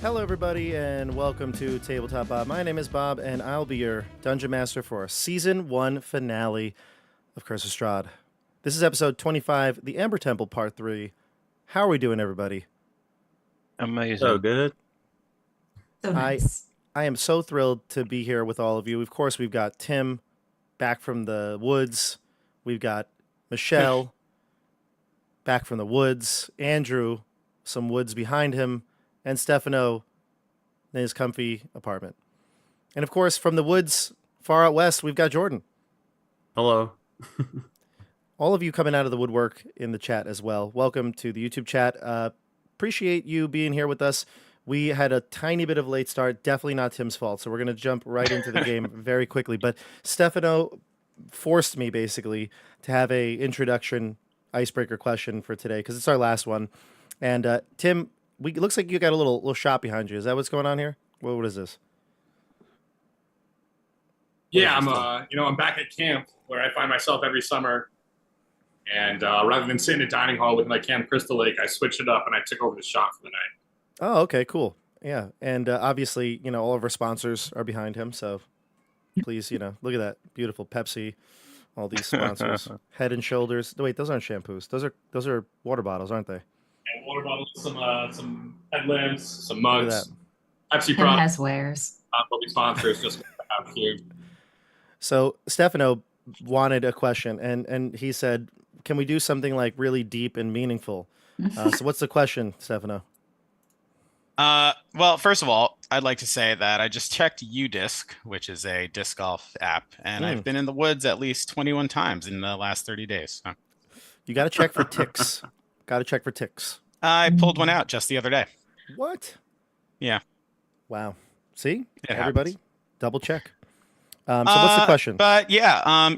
Hello everybody and welcome to Tabletop Bob. My name is Bob and I'll be your Dungeon Master for our Season 1 finale of Curse of Strahd. This is episode 25, The Amber Temple Part 3. How are we doing, everybody? Amazing. So good. So nice. I am so thrilled to be here with all of you. Of course, we've got Tim back from the woods. We've got Michelle back from the woods. Andrew, some woods behind him. And Stefano in his comfy apartment. And of course, from the woods far out west, we've got Jordan. Hello. All of you coming out of the woodwork in the chat as well. Welcome to the YouTube chat. Appreciate you being here with us. We had a tiny bit of a late start. Definitely not Tim's fault. So we're going to jump right into the game very quickly. But Stefano forced me basically to have a introduction icebreaker question for today because it's our last one. And Tim, it looks like you got a little shop behind you. Is that what's going on here? What is this? Yeah, I'm back at camp where I find myself every summer. And rather than sitting in a dining hall with my Camp Crystal Lake, I switched it up and I took over the shop for the night. Oh, okay, cool. Yeah, and obviously, all of our sponsors are behind him. So please, look at that beautiful Pepsi. All these sponsors, Head and Shoulders. Wait, those aren't shampoos. Those are water bottles, aren't they? And water bottles, some headlamps, some mugs, Pepsi products. Has wares. Will be sponsors just to have here. So Stefano wanted a question, and he said, "Can we do something like really deep and meaningful?" So what's the question, Stefano? Well, first of all, I'd like to say that I just checked UDisc, which is a disc golf app, and I've been in the woods at least 21 times in the last 30 days. So. You got to check for ticks. I pulled one out just the other day. What? Yeah. Wow. See? It Everybody, happens. double check. So what's the question? But yeah,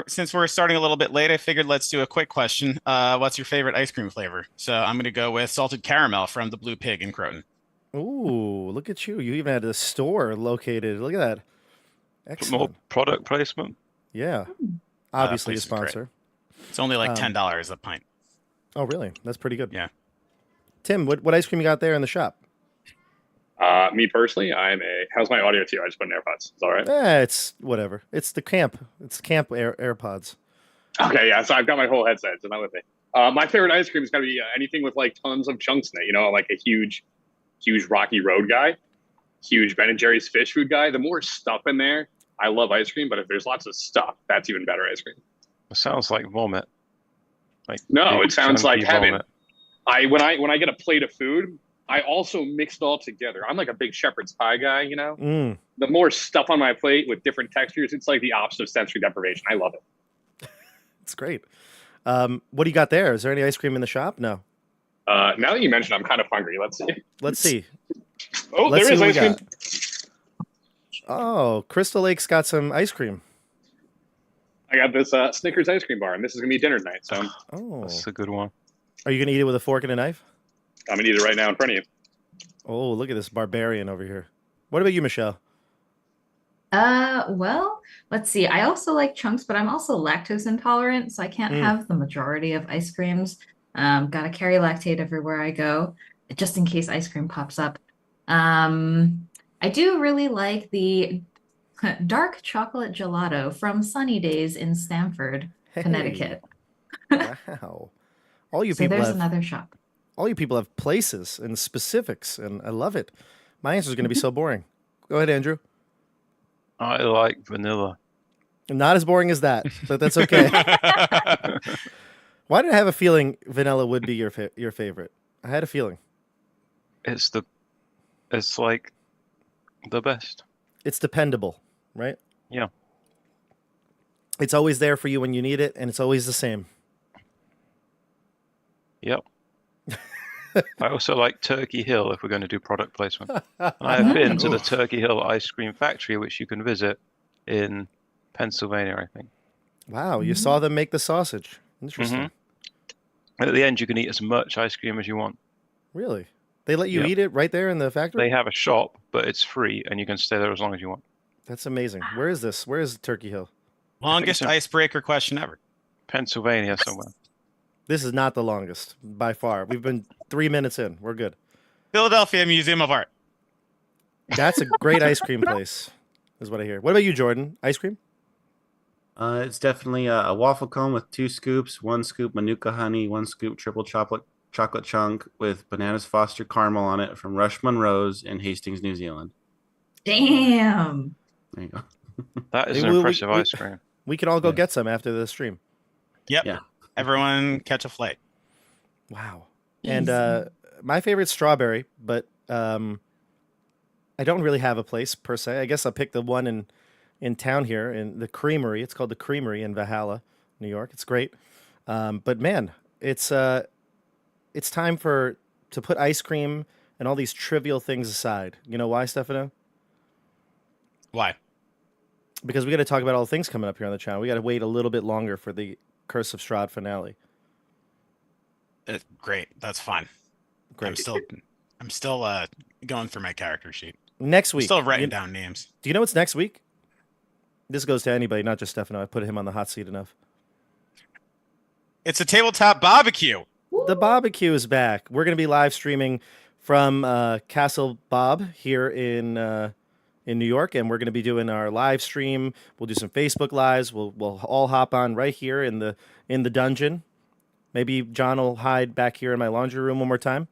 since we're starting a little bit late, I figured let's do a quick question. What's your favorite ice cream flavor? So I'm going to go with salted caramel from the Blue Pig in Croton. Ooh, look at you. You even had a store located. Look at that. Excellent. More product placement. Yeah. Obviously a place is great. sponsor. It's only like $10 a pint. Oh, really? That's pretty good. Yeah. Tim, what ice cream you got there in the shop? Me personally, how's my audio too? I just put in AirPods. Is that all right? It's whatever. It's the camp. It's camp AirPods. Okay, yeah. So I've got my whole headset. So not with me. My favorite ice cream is going to be anything with like tons of chunks in it. Like a huge Rocky Road guy, huge Ben & Jerry's fish food guy. The more stuff in there, I love ice cream. But if there's lots of stuff, that's even better ice cream. It sounds like vomit. No, it sounds like heaven. Vomit. When I get a plate of food, I also mix it all together. I'm like a big shepherd's pie guy, The more stuff on my plate with different textures, it's like the opposite of sensory deprivation. I love it. It's great. What do you got there? Is there any ice cream in the shop? No. Now that you mentioned, I'm kind of hungry. Let's see. Oh, Let's there is see ice cream. Oh, Crystal Lake's got some ice cream. I got this Snickers ice cream bar, and this is going to be dinner tonight. So That's a good one. Are you going to eat it with a fork and a knife? I'm going to eat it right now in front of you. Oh, look at this barbarian over here. What about you, Michelle? Well, let's see. I also like chunks, but I'm also lactose intolerant, so I can't have the majority of ice creams. Gotta carry lactate everywhere I go, just in case ice cream pops up. I do really like the dark chocolate gelato from Sunny Days in Stamford, Connecticut. Wow. All you So people there's have another shop. all you people have places and specifics, and I love it. My answer is going to be so boring. Go ahead, Andrew. I like vanilla. Not as boring as that, but that's okay. Why did I have a feeling vanilla would be your favorite? I had a feeling. It's like the best. It's dependable, right? Yeah. It's always there for you when you need it, and it's always the same. Yep. I also like Turkey Hill if we're going to do product placement. I have been to the Turkey Hill ice cream factory, which you can visit in Pennsylvania, I think. Wow, you saw them make the sausage. Interesting. And at the end, you can eat as much ice cream as you want. Really? They let you Yep. eat it right there in the factory? They have a shop, but it's free, and you can stay there as long as you want. That's amazing. Where is this? Where is Turkey Hill? Longest icebreaker question ever. Pennsylvania somewhere. This is not the longest, by far. We've been 3 minutes in. We're good. Philadelphia Museum of Art. That's a great ice cream place, is what I hear. What about you, Jordan? Ice cream? It's definitely a waffle cone with 2 scoops, 1 scoop Manuka honey, 1 scoop triple chocolate chunk with bananas Foster caramel on it from Rush Monroe's in Hastings, New Zealand. Damn. There you go. That is Hey, an we- impressive we- ice cream. We can all go Yeah. get some after the stream. Yep. Yeah. Everyone catch a flight. Wow. And my favorite's strawberry, but I don't really have a place per se. I guess I'll pick the one in town here in the Creamery. It's called the Creamery in Valhalla, New York. It's great. But man, it's time to put ice cream and all these trivial things aside. You know why, Stefano? Why? Because we got to talk about all the things coming up here on the channel. We got to wait a little bit longer for the Curse of Strahd finale. Great. That's fine. Great. I'm still going through my character sheet. Next week. Still writing down names. Do you know what's next week? This goes to anybody, not just Stefano. I put him on the hot seat enough. It's a tabletop barbecue. The barbecue is back. We're going to be live streaming from Castle Bob here in New York, and we're going to be doing our live stream. We'll do some Facebook lives. We'll all hop on right here in the dungeon. Maybe John will hide back here in my laundry room one more time.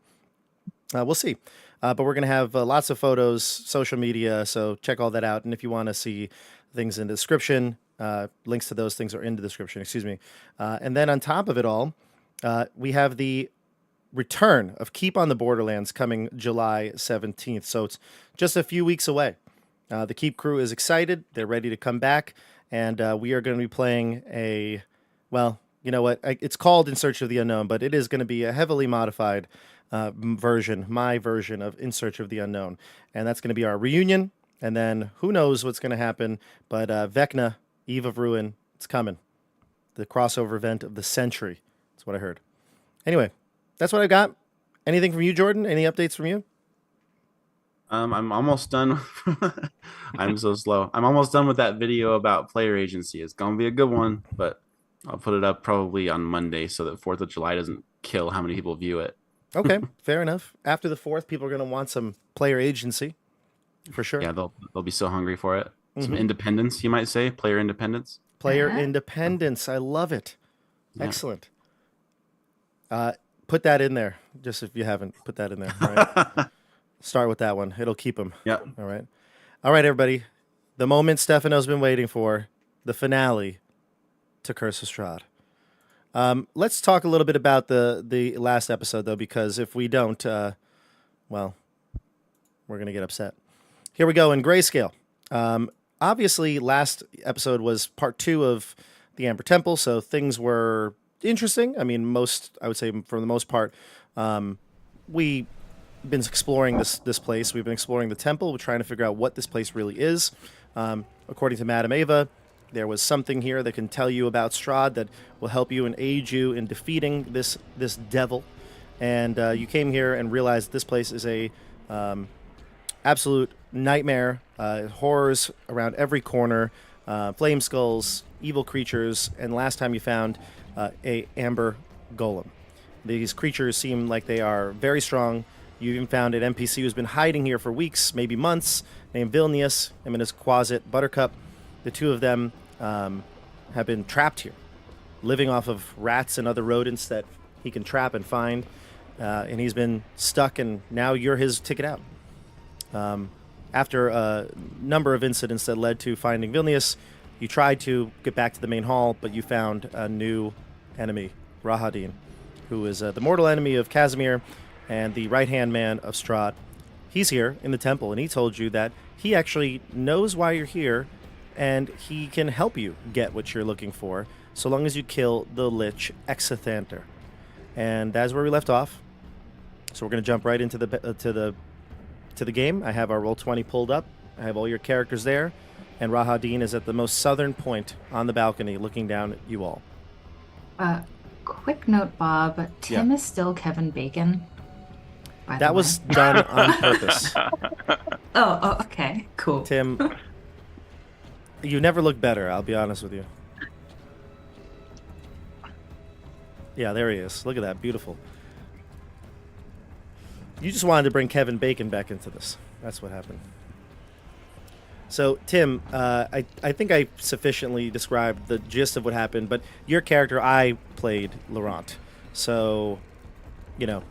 We'll see. But we're going to have lots of photos, social media, so check all that out. And if you want to see things in the description, links to those things are in the description, excuse me. And then on top of it all, we have the return of Keep on the Borderlands coming July 17th. So it's just a few weeks away. The Keep crew is excited. They're ready to come back. And we are going to be playing well, you know what? It's called In Search of the Unknown, but it is going to be a heavily modified version, my version of In Search of the Unknown. And that's going to be our reunion. And then who knows what's going to happen. But Vecna, Eve of Ruin, it's coming. The crossover event of the century. That's what I heard. Anyway, that's what I got. Anything from you, Jordan? Any updates from you? I'm almost done. I'm so slow. I'm almost done with that video about player agency. It's gonna be a good one, but I'll put it up probably on Monday so that 4th of July doesn't kill how many people view it. Okay, fair enough. After the 4th, people are going to want some player agency, for sure. Yeah, they'll be so hungry for it. Some independence, you might say, player independence. Player independence. I love it. Yeah. Excellent. Put that in there, just if you haven't put that in there. All right? Start with that one. It'll keep them. Yeah. All right. All right, everybody. The moment Stefano's been waiting for, the finale to Curse of Strahd. Let's talk a little bit about the last episode, though, because if we don't, well, we're going to get upset. Here we go in grayscale. Obviously, last episode was part 2 of the Amber Temple, so things were interesting. I mean, I would say for the most part, we've been exploring this place. We've been exploring the temple. We're trying to figure out what this place really is. According to Madame Ava, there was something here that can tell you about Strahd that will help you and aid you in defeating this devil. And you came here and realized this place is a absolute nightmare. Horrors around every corner, flame skulls, evil creatures, and last time you found a amber golem. These creatures seem like they are very strong. You even found an NPC who's been hiding here for weeks, maybe months, named Vilnius, him and his quasit Buttercup. The two of them have been trapped here, living off of rats and other rodents that he can trap and find. And he's been stuck, and now you're his ticket out. After a number of incidents that led to finding Vilnius, You tried to get back to the main hall, but you found a new enemy, Rahadin, who is the mortal enemy of Casimir and the right-hand man of Strahd. He's here in the temple, and he told you that he actually knows why you're here, and he can help you get what you're looking for, so long as you kill the Lich Exithanter. And that's where we left off. So we're going to jump right into the game. I have our Roll20 pulled up. I have all your characters there, and Rahadin is at the most southern point on the balcony looking down at you all. Quick note, Bob. Tim is still Kevin Bacon. That was done on purpose. Oh, okay. Cool. Tim, you never look better, I'll be honest with you. Yeah, there he is. Look at that. Beautiful. You just wanted to bring Kevin Bacon back into this. That's what happened. So, Tim, I think I sufficiently described the gist of what happened, but your character, I played Laurent. So, you know,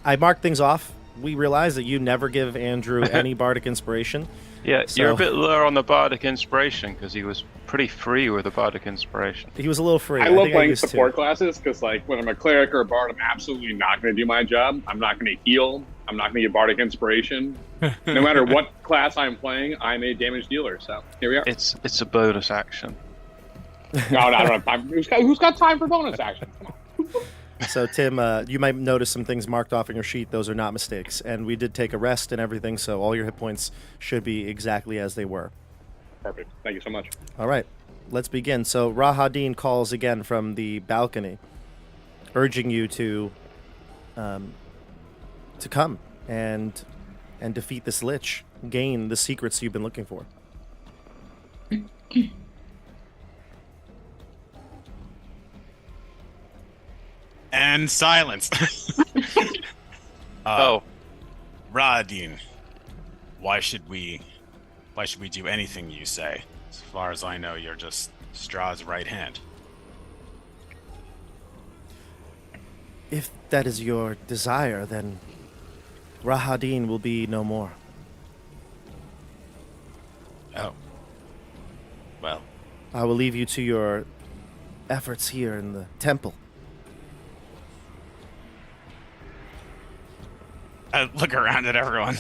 I marked things off. We realized that you never give Andrew any bardic inspiration. Yeah, So- you're a bit lower on the bardic inspiration because he was pretty free with the bardic inspiration. He was a little free. I love think playing used to. support classes because, like, when I'm a cleric or a bard, I'm absolutely not going to do my job. I'm not going to heal. I'm not going to get bardic inspiration. No matter what class I'm playing, I'm a damage dealer. So here we are. It's a bonus action. No, I don't have time. Who's got time for bonus action? Come on. So, Tim, you might notice some things marked off in your sheet. Those are not mistakes. And we did take a rest and everything, so all your hit points should be exactly as they were. Perfect. Thank you so much. All right, let's begin. So, Rahadin calls again from the balcony, urging you to come and defeat this Lich, gain the secrets you've been looking for. And silence. Rahadin, why should we do anything you say? As far as I know, you're just Strahd's right hand. If that is your desire, then Rahadin will be no more. Oh. Well, I will leave you to your efforts here in the temple. I look around at everyone.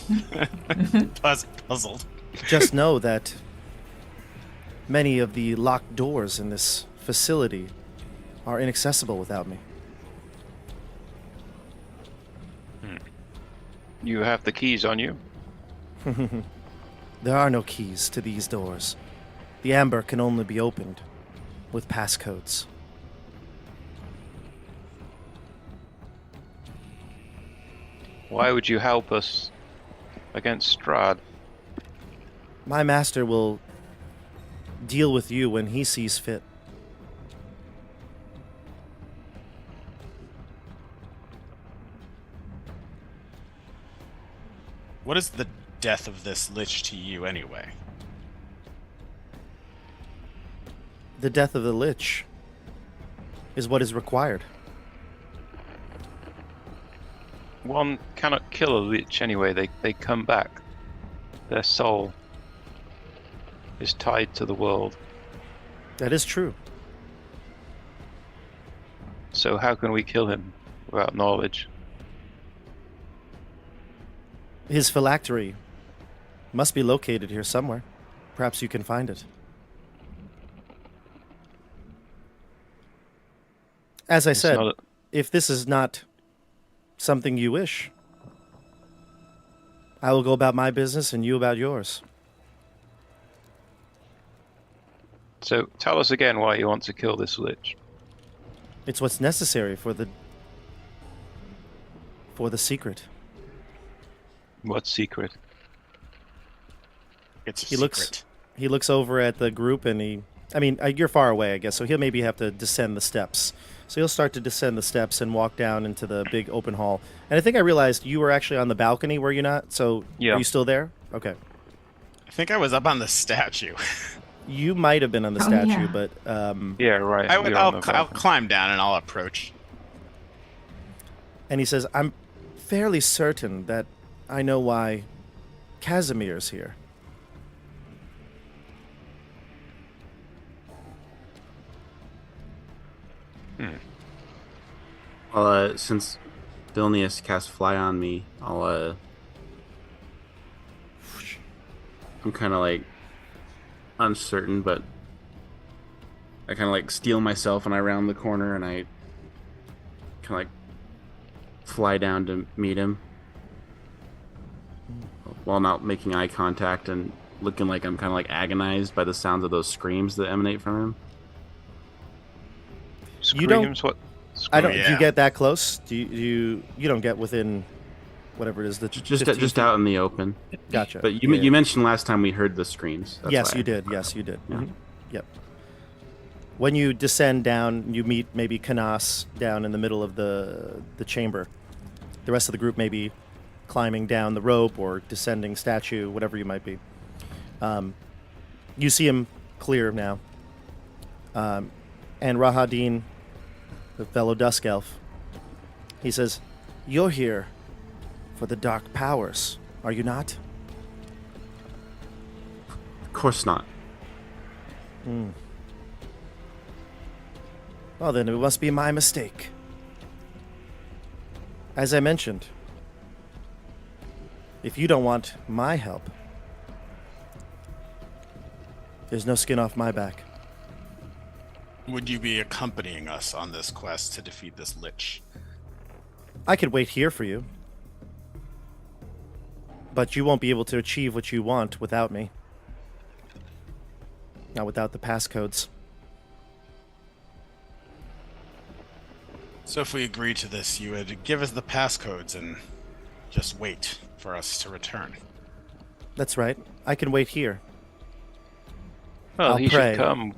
Puzzled. Just know that many of the locked doors in this facility are inaccessible without me. You have the keys on you. There are no keys to these doors. The amber can only be opened with passcodes. Why would you help us against Strahd? My master will deal with you when he sees fit. What is the death of this Lich to you anyway? The death of the Lich is what is required. One cannot kill a Lich anyway. They come back. Their soul is tied to the world. That is true. So how can we kill him without knowledge? His phylactery must be located here somewhere. Perhaps you can find it. As I It's said, not if this is not something you wish, I will go about my business and you about yours. So tell us again why you want to kill this Lich. It's what's necessary for the secret. What secret? It's a He secret. looks over at the group and you're far away, I guess, so he'll maybe have to descend the steps. So he'll start to descend the steps and walk down into the big open hall. And I think I realized you were actually on the balcony, were you not? So Yeah. Are you still there? Okay. I think I was up on the statue. You might have been on the Oh, statue, yeah. but Yeah, right. I'll you're on the I'll balcony. climb down and I'll approach. and he says, I'm fairly certain that I know why Casimir's here. Since Vilnius cast Fly on me, I'm kind of like uncertain, but I kind of like steal myself and I round the corner and I kind of like fly down to meet him while not making eye contact and looking like I'm kind of like agonized by the sounds of those screams that emanate from him. You don't- Screams? What? I don't. Yeah. Do you get that close? Do you don't get within whatever it is? The Just 15 feet? out in the open. Gotcha. But you Yeah. you mentioned last time we heard the screams. That's Yes, why you I- did. Yes, you did. Yeah. Mhm. Yep. When you descend down, you meet maybe Canas down in the middle of the chamber. The rest of the group may be climbing down the rope or descending statue, whatever you might be. You see him clear now. And Rahadin, the fellow Dusk Elf, he says, "You're here for the dark powers, are you not?" Of course not. Well, then it must be my mistake. As I mentioned, if you don't want my help, there's no skin off my back. Would you be accompanying us on this quest to defeat this Lich? I could wait here for you, but you won't be able to achieve what you want without me. Not without the passcodes. So if we agree to this, you would give us the passcodes and just wait for us to return. That's right. I can wait here. Well, I'll he pray. should come.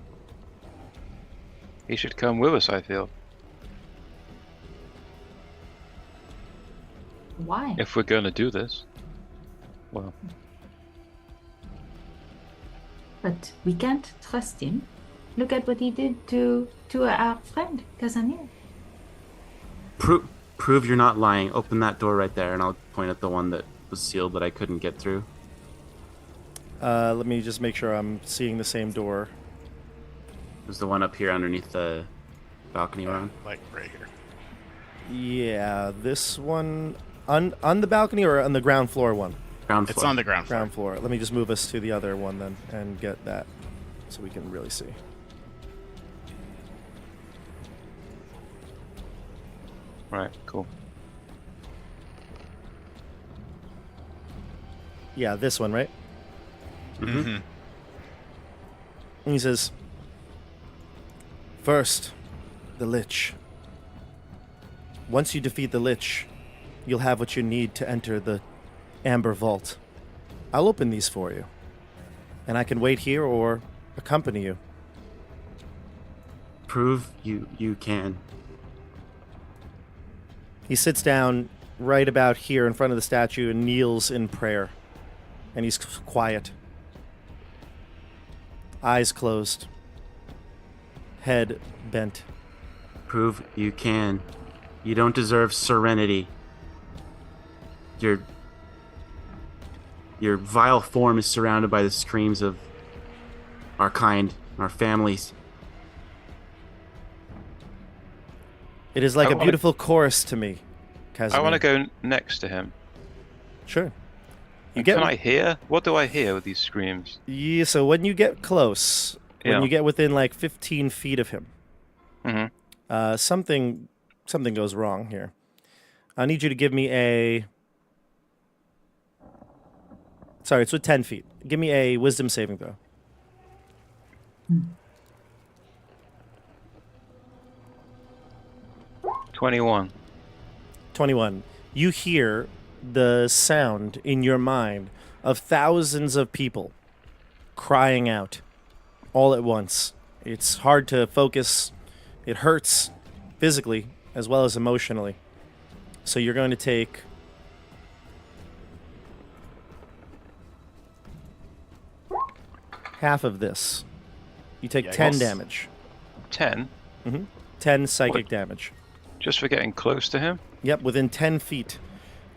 He should come with us, I feel. Why? If we're going to do this. Well, But we can't trust him. Look at what he did to our friend, Casimir. Prove you're not lying. Open that door right there, and I'll point at the one that was sealed that I couldn't get through. Let me just make sure I'm seeing the same door. It was the one up here underneath the balcony one. Like right here. Yeah, this one on the balcony or on the ground floor one? Ground It's floor. on the ground floor. Ground floor. Let me just move us to the other one then and get that so we can really see. right, cool. Yeah, this one, right? Mm-hmm. And he says, "First, the Lich. Once you defeat the Lich, you'll have what you need to enter the Amber Vault. I'll open these for you, and I can wait here or accompany you." Prove you can. He sits down right about here in front of the statue and kneels in prayer. And he's quiet. Eyes closed. Head bent. Prove you can. You don't deserve serenity. Your vile form is surrounded by the screams of our kind, our families. It is like I a wanna- beautiful chorus to me, Casimir. I want to go next to him. Sure. You And get can I hear? What do I hear with these screams? Yeah, so when you get close, when Yeah. you get within like 15 feet of him, Mm-hmm. something goes wrong here. I need you to give me a... Sorry, it's with 10 feet. Give me a wisdom saving throw. 21. 21. You hear the sound in your mind of thousands of people crying out all at once. It's hard to focus. It hurts physically as well as emotionally. So you're going to take half of this. You take 10 Yikes. damage. 10? 10 psychic What? damage. Just for getting close to him? Yep, within 10 feet,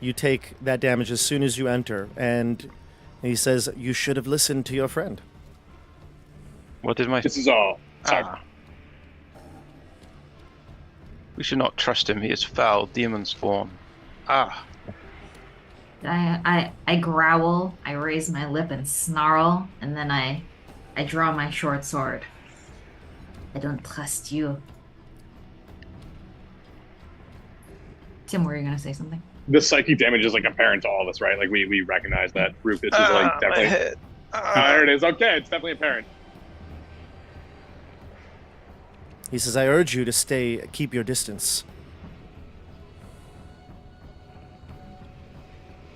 you take that damage as soon as you enter. And he says, "You should have listened to your friend." What did my... This is all. Sorry. Ah. We should not trust him. He is foul, demon spawn. Ah, I growl, I raise my lip and snarl, and then I draw my short sword. I don't trust you. Tim, were you gonna say something? The psychic damage is like apparent to all of us, right? Like we recognize that Rufus is like my definitely. head. There it is. Okay, it's definitely apparent. He says, I urge you to keep your distance.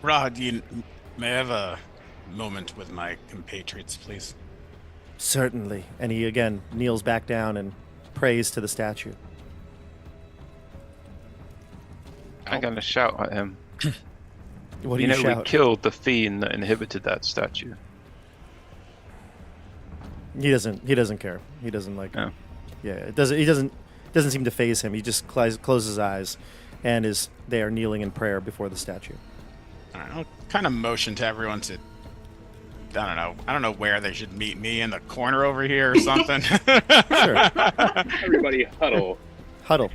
Rahadin, may I have a moment with my compatriots, please? Certainly. And he again kneels back down and prays to the statue. I'm going to shout at him. What do You you know, shout? we killed the fiend that inhibited that statue. He doesn't care. He doesn't like. Oh. Yeah, it doesn't seem to faze him. He just closes his eyes, and is there kneeling in prayer before the statue. All right, I'll kind of motion to everyone to. I don't know where they should meet me, in the corner over here or something. Sure. Everybody huddle. Huddle.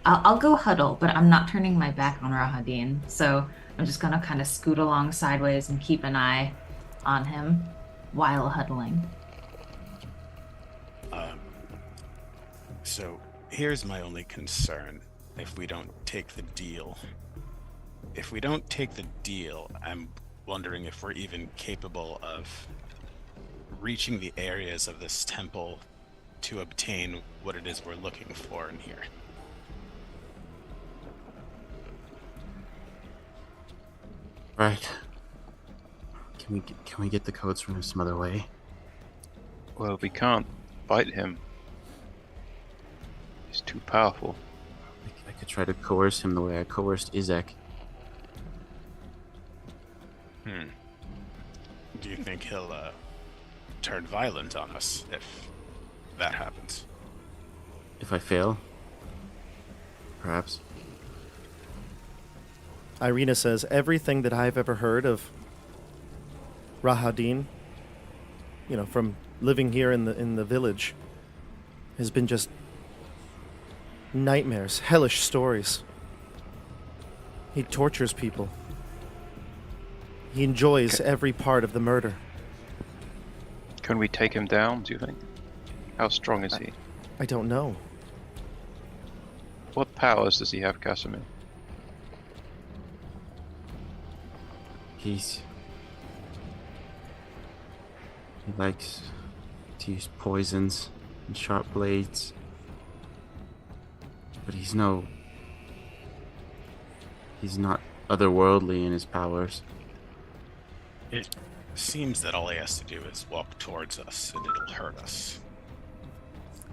I'll go huddle, but I'm not turning my back on Rahadin, so I'm just gonna kind of scoot along sideways and keep an eye on him while huddling. So here's my only concern. If we don't take the deal, I'm wondering if we're even capable of reaching the areas of this temple to obtain what it is we're looking for in here. Right. Can we get the codes from him some other way? Well, we can't fight him. He's too powerful. I could try to coerce him the way I coerced Izek. Do you think he'll turn violent on us if that happens? If I fail, perhaps. Irina says, everything that I've ever heard of Rahadin, from living here in the village, has been just nightmares, hellish stories. He tortures people. He enjoys every part of the murder. Can we take him down, do you think? How strong is he? I don't know. What powers does he have, Casimir? He likes to use poisons and sharp blades. But he's not otherworldly in his powers. It seems that all he has to do is walk towards us and it'll hurt us.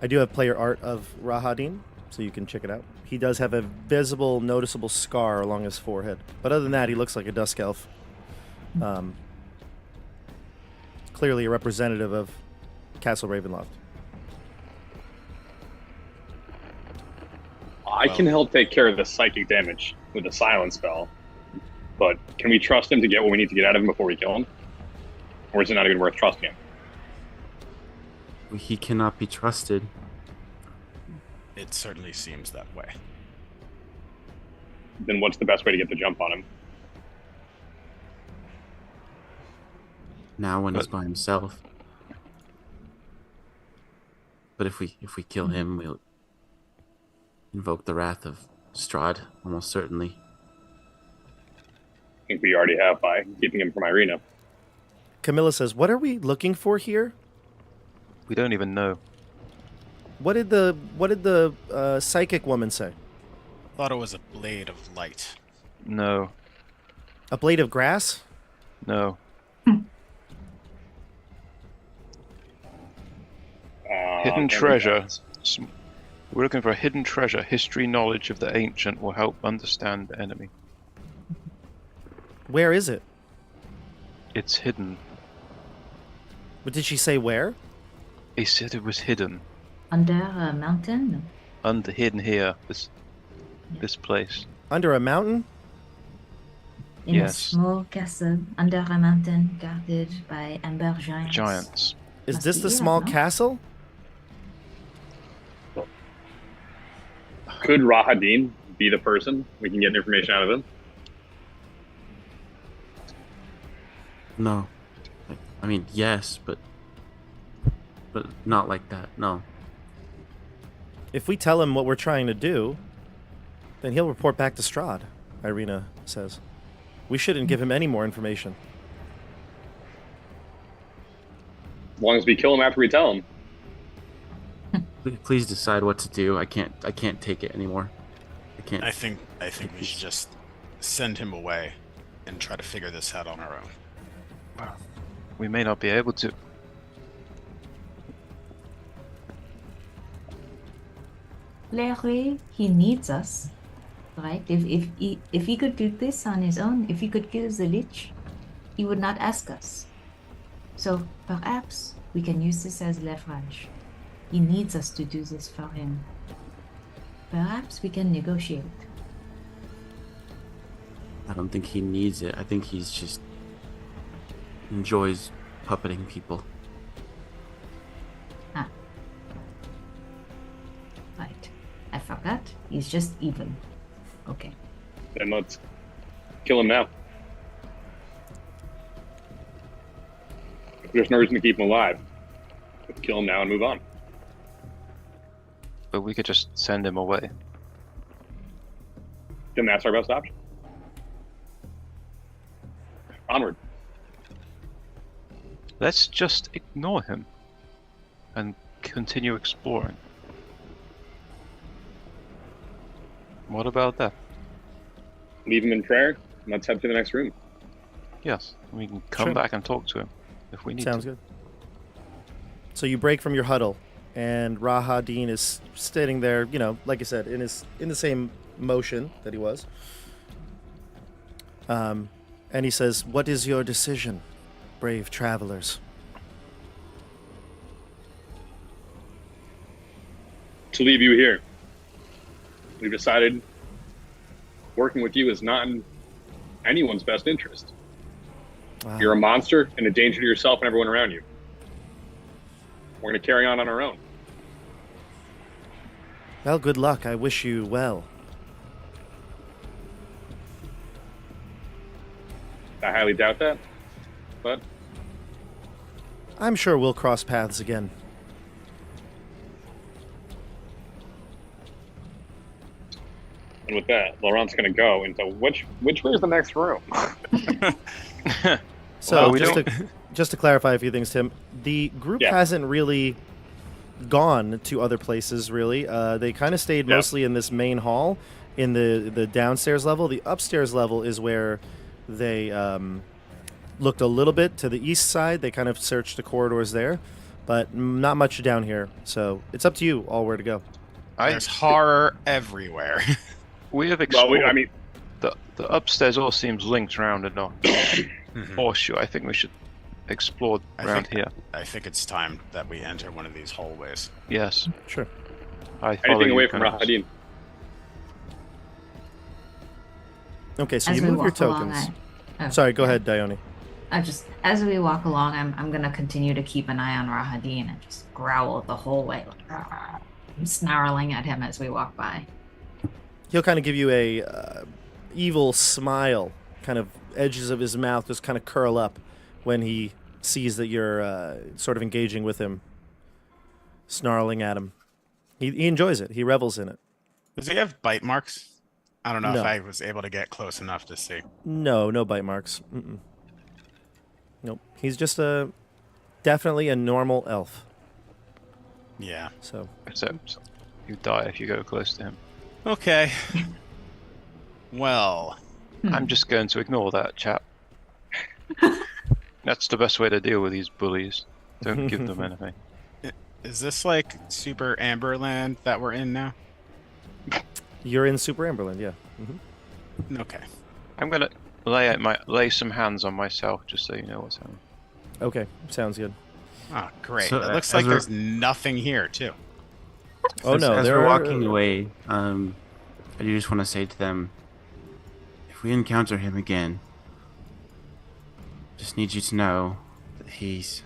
I do have player art of Rahadin, so you can check it out. He does have a visible, noticeable scar along his forehead. But other than that, he looks like a Dusk Elf. Clearly a representative of Castle Ravenloft. I can help take care of the psychic damage with the silence spell, but can we trust him to get what we need to get out of him before we kill him? Or is it not even worth trusting him? He cannot be trusted. It certainly seems that way. Then what's the best way to get the jump on him? Now when he's by himself. But if we kill him, we'll invoke the wrath of Strahd, almost certainly. I think we already have by keeping him from Irina. Camilla says, what are we looking for here? We don't even know. What did the psychic woman say? Thought it was a blade of light. No. A blade of grass? No. Hidden treasure. We're looking for a hidden treasure. History knowledge of the ancient will help understand the enemy. Where is it? It's hidden. What did she say where? He said it was hidden. Under a mountain? Hidden here. This place. Under a mountain? In Yes. a small castle under a mountain guarded by amber giants. Giants. Is Must this be the here, small no? castle? Could Rahadin be the person? We can get information out of him. No. I mean, yes, but not like that. No. If we tell him what we're trying to do, then he'll report back to Strahd, Irina says. We shouldn't give him any more information. As long as we kill him after we tell him. Please decide what to do. I can't take it anymore. I can't. I think we should just send him away and try to figure this out on our own. Well, we may not be able to. Larry, he needs us, right? If he could do this on his own, if he could kill the Lich, he would not ask us. So perhaps we can use this as leverage. He needs us to do this for him. Perhaps we can negotiate. I don't think he needs it. I think he's just enjoys puppeting people. Ah. Right. I forgot. He's just evil. Okay. Then let's kill him now. There's no reason to keep him alive. Let's kill him now and move on. But we could just send him away. Then that's our best option. Onward. Let's just ignore him and continue exploring. What about that? Leave him in prayer, and let's head to the next room. Yes, we can come Sure. back and talk to him if we need Sounds to. good. So you break from your huddle, and Rahadin is sitting there, you know, like I said, in the same motion that he was. And he says, "What is your decision, brave travelers?" To leave you here. We've decided working with you is not in anyone's best interest. Wow. You're a monster and a danger to yourself and everyone around you. We're going to carry on our own. Well, good luck. I wish you well. I highly doubt that, but I'm sure we'll cross paths again. and with that, Laurent's going to go into which way is the next room? So Well, we just to clarify a few things, Tim, the group Yeah. hasn't really gone to other places, really. They kind of stayed Yeah. mostly in this main hall, in the downstairs level. The upstairs level is where they looked a little bit to the east side. They kind of searched the corridors there, but not much down here. So it's up to you all where to go. There's horror everywhere. We have Well, explored. I mean, the upstairs all seems linked around a Mhm. horseshoe. I think we should explore I around think- here. I think it's time that we enter one of these hallways. Yes. Sure. I follow anything you, away from Canas. Rahadin. Okay, so As you we move your walk along, tokens. oh, Sorry, go ahead, Dione. as we walk along, I'm gonna continue to keep an eye on Rahadin and just growl the whole way, like, "Rah." I'm snarling at him as we walk by. He'll kind of give you a evil smile. Kind of edges of his mouth just kind of curl up when he sees that you're sort of engaging with him, snarling at him. He enjoys it. He revels in it. Does he have bite marks? I don't know No. if I was able to get close enough to see. No bite marks. Mm-mm. Nope. He's just definitely a normal elf. Yeah. So Except you die if you go close to him. Okay. Well, I'm just going to ignore that chap. That's the best way to deal with these bullies. Don't give them anything. is this like Super Amberland that we're in now? you're in Super Amberland, yeah. hmm Okay. I'm gonna lay some hands on myself just so you know what's happening. Okay, sounds good. Oh, great. So, it looks as like we're- there's nothing here, too. Oh no, as there we're are- walking away, I do just want to say to them, if we encounter him again, just need you to know that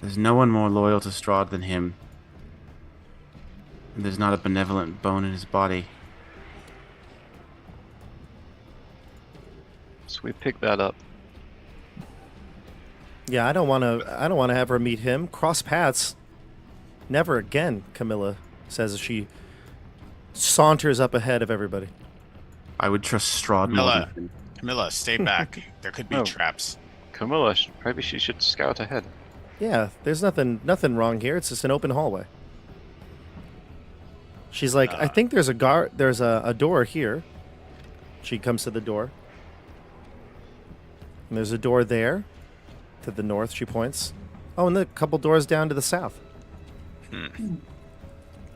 there's no one more loyal to Strahd than him. And if we encounter him again, just need you to know that there's no one more loyal to Strahd than him. There's no one more loyal to Strahd than him. And there's not a benevolent bone in his body. So we pick that up. Yeah, I don't want to have her meet him. Cross paths. Never again, Camilla says as she saunters up ahead of everybody. I would trust Strahd more Camilla, than him. Camilla, stay back. There could be Oh. traps. Camilla, maybe she should scout ahead. Yeah, there's nothing wrong here. It's just an open hallway. She's like, I think there's a door here. She comes to the door. And there's a door there. To the north, she points. Oh, and a couple doors down to the south.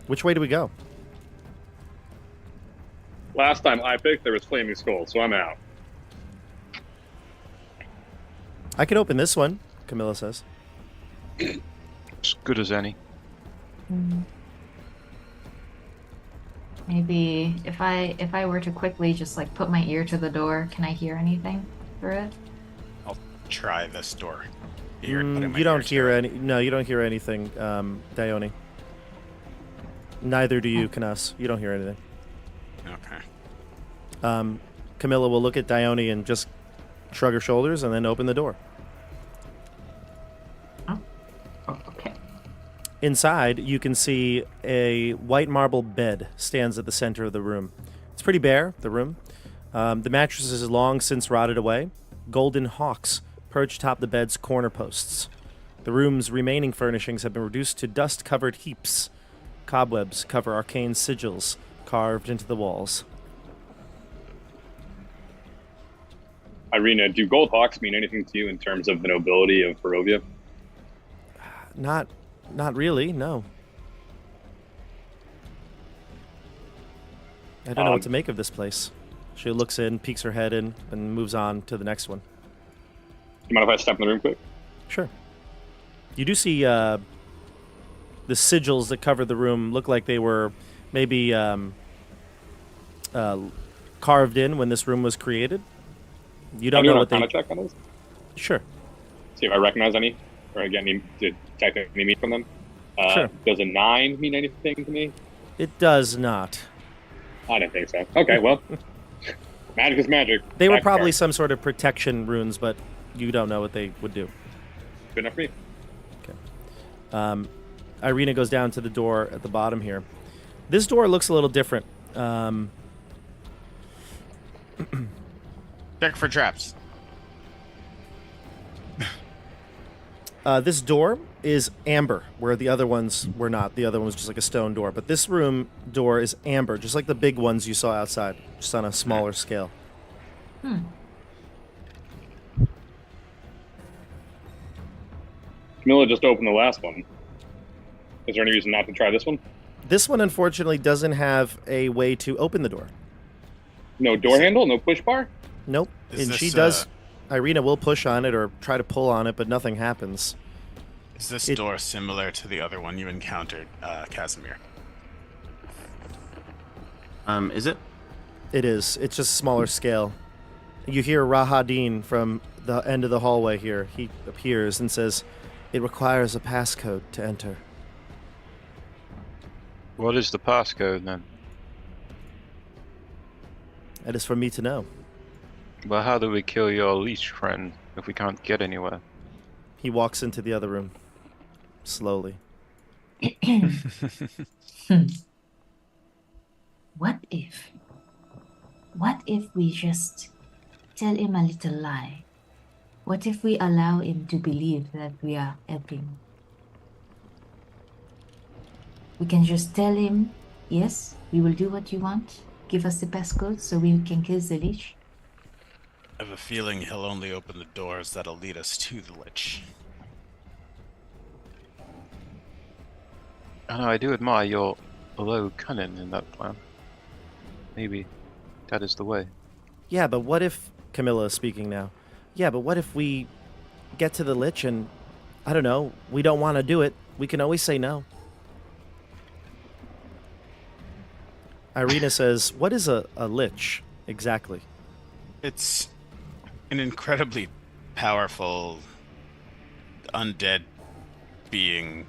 Which way do we go? Last time I picked, there was Flaming Skull, so I'm out. I can open this one, Camilla says. As good as any. Maybe if I were to quickly just like put my ear to the door, can I hear anything through it? I'll try this door. Putting my You don't ear to hear it. any. No, you don't hear anything, Dione. Neither do you, Canas. You don't hear anything. Okay. Camilla will look at Dione and just shrug her shoulders and then open the door. Oh, okay. Inside, you can see a white marble bed stands at the center of the room. It's pretty bare, the room. The mattress is long since rotted away. Golden hawks perch atop the bed's corner posts. The room's remaining furnishings have been reduced to dust-covered heaps. Cobwebs cover arcane sigils carved into the walls. Irina, do gold hawks mean anything to you in terms of the nobility of Barovia? Not really, no. I don't know what to make of this place. She looks in, peeks her head in, and moves on to the next one. You mind if I step in the room quick? Sure. You do see the sigils that cover the room look like they were maybe carved in when this room was created. You don't Can I do know an what they... Arcana check on this? Sure. See if I recognize any, or get any, detect any mean from them. Sure. Does a 9 mean anything to me? It does not. I didn't think so. Okay, well, magic is magic. They were Back probably card. some sort of protection runes, but you don't know what they would do. Good enough for me. Irina goes down to the door at the bottom here. This door looks a little different. Check for traps. This door is amber, where the other ones were not. The other one was just like a stone door. But this room door is amber, just like the big ones you saw outside, just on a smaller scale. Camilla just opened the last one. Is there any reason not to try this one? This one, unfortunately, doesn't have a way to open the door. No door handle? No push bar? Nope. Is And she this, does... Irina will push on it or try to pull on it, but nothing happens. Is this It- door similar to the other one you encountered, Casimir? Is it? It is. It's just smaller scale. You hear Rahadin from the end of the hallway here. He appears and says, "It requires a passcode to enter." What is the passcode then? That is for me to know. Well, how do we kill your Lich friend if we can't get anywhere? He walks into the other room. Slowly. What if we just tell him a little lie? What if we allow him to believe that we are helping? We can just tell him, yes, we will do what you want. Give us the passcode so we can kill the Lich. I have a feeling he'll only open the doors that'll lead us to the Lich. I know, I do admire your low cunning in that plan. Maybe that is the way. Yeah, but what if... Camilla is speaking now. Yeah, but what if we get to the Lich and, I don't know, we don't want to do it? We can always say no. Irina says, what is a Lich exactly? It's an incredibly powerful undead being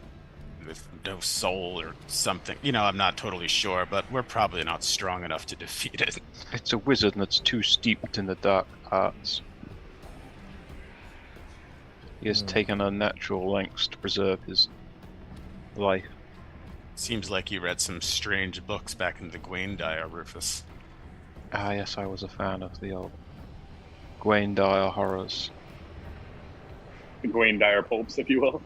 with no soul or something. You know, I'm not totally sure, but we're probably not strong enough to defeat it. It's a wizard that's too steeped in the dark arts. He has taken unnatural lengths to preserve his life. Seems like you read some strange books back in the Gwaindire, Rufus. Ah, yes, I was a fan of the old Gwaindire horrors. The Gwaindire pulps, if you will.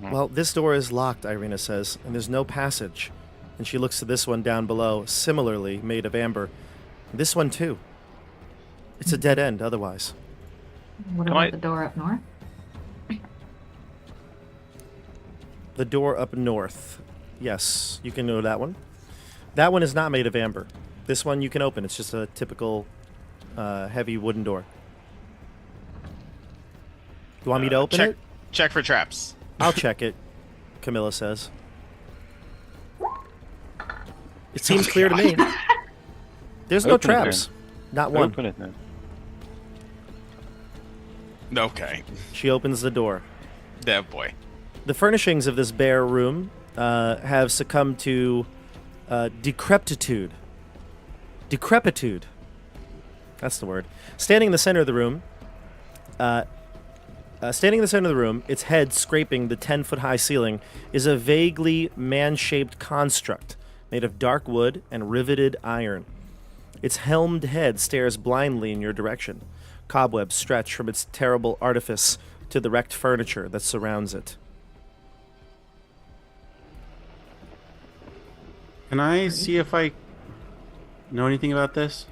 Well, this door is locked, Irina says, and there's no passage. And she looks to this one down below, similarly made of amber. This one, too. It's a dead end, otherwise. What Can about I- the door up north? The door up north. Yes, you can know that one. That one is not made of amber. This one you can open. It's just a typical heavy wooden door. You want me to open it? Check for traps. I'll check it, Camilla says. It seems clear to me. There's no Open it, traps. Not one. Open it then. Okay. She opens the door. Oh boy. The furnishings of this bare room have succumbed to decrepitude. Decrepitude. That's the word. Standing in the center of the room, its head scraping the 10-foot-high ceiling, is a vaguely man-shaped construct made of dark wood and riveted iron. Its helmed head stares blindly in your direction. Cobwebs stretch from its terrible artifice to the wrecked furniture that surrounds it. Can I see if I know anything about this?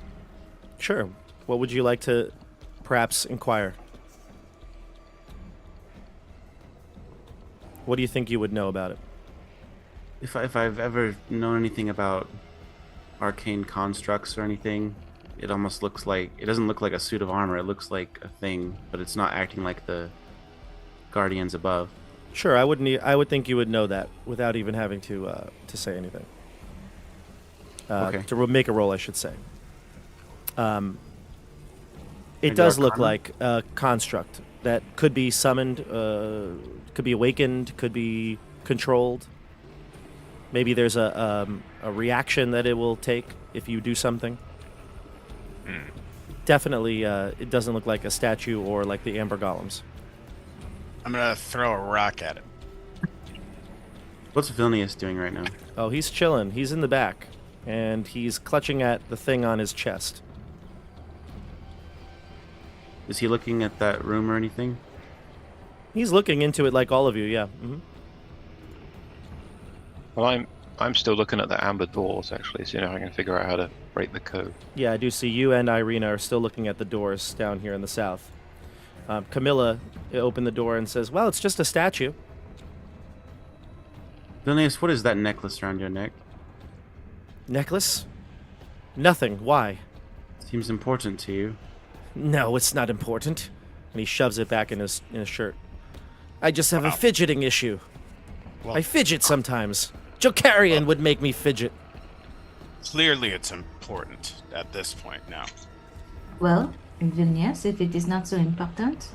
Sure. What would you like to perhaps inquire? What do you think you would know about it? If I've ever known anything about arcane constructs or anything, it almost looks like it doesn't look like a suit of armor. It looks like a thing, but it's not acting like the guardians above. Sure, I would think you would know that without even having to say anything. Okay. To make a roll, I should say. It Maybe does look Arcana? like a construct that could be summoned, could be awakened, could be controlled. Maybe there's a reaction that it will take if you do something. Definitely, it doesn't look like a statue or like the Amber Golems. I'm gonna throw a rock at it. What's Vilnius doing right now? Oh, he's chilling. He's in the back, and he's clutching at the thing on his chest. Is he looking at that room or anything? He's looking into it like all of you, yeah. Hmm. Well, I'm still looking at the amber doors, actually, seeing if I can figure out how to break the code. Yeah, I do see you and Irina are still looking at the doors down here in the south. Camilla opened the door and says, well, it's just a statue. Vilnius, what is that necklace around your neck? Necklace? Nothing. Why? Seems important to you. No, it's not important. And he shoves it back in his shirt. I just have a Wow. fidgeting issue. Well, I fidget sometimes. Jokarian would make me fidget. clearly it's important at this point now. Well, Vilnius, if it is not so important,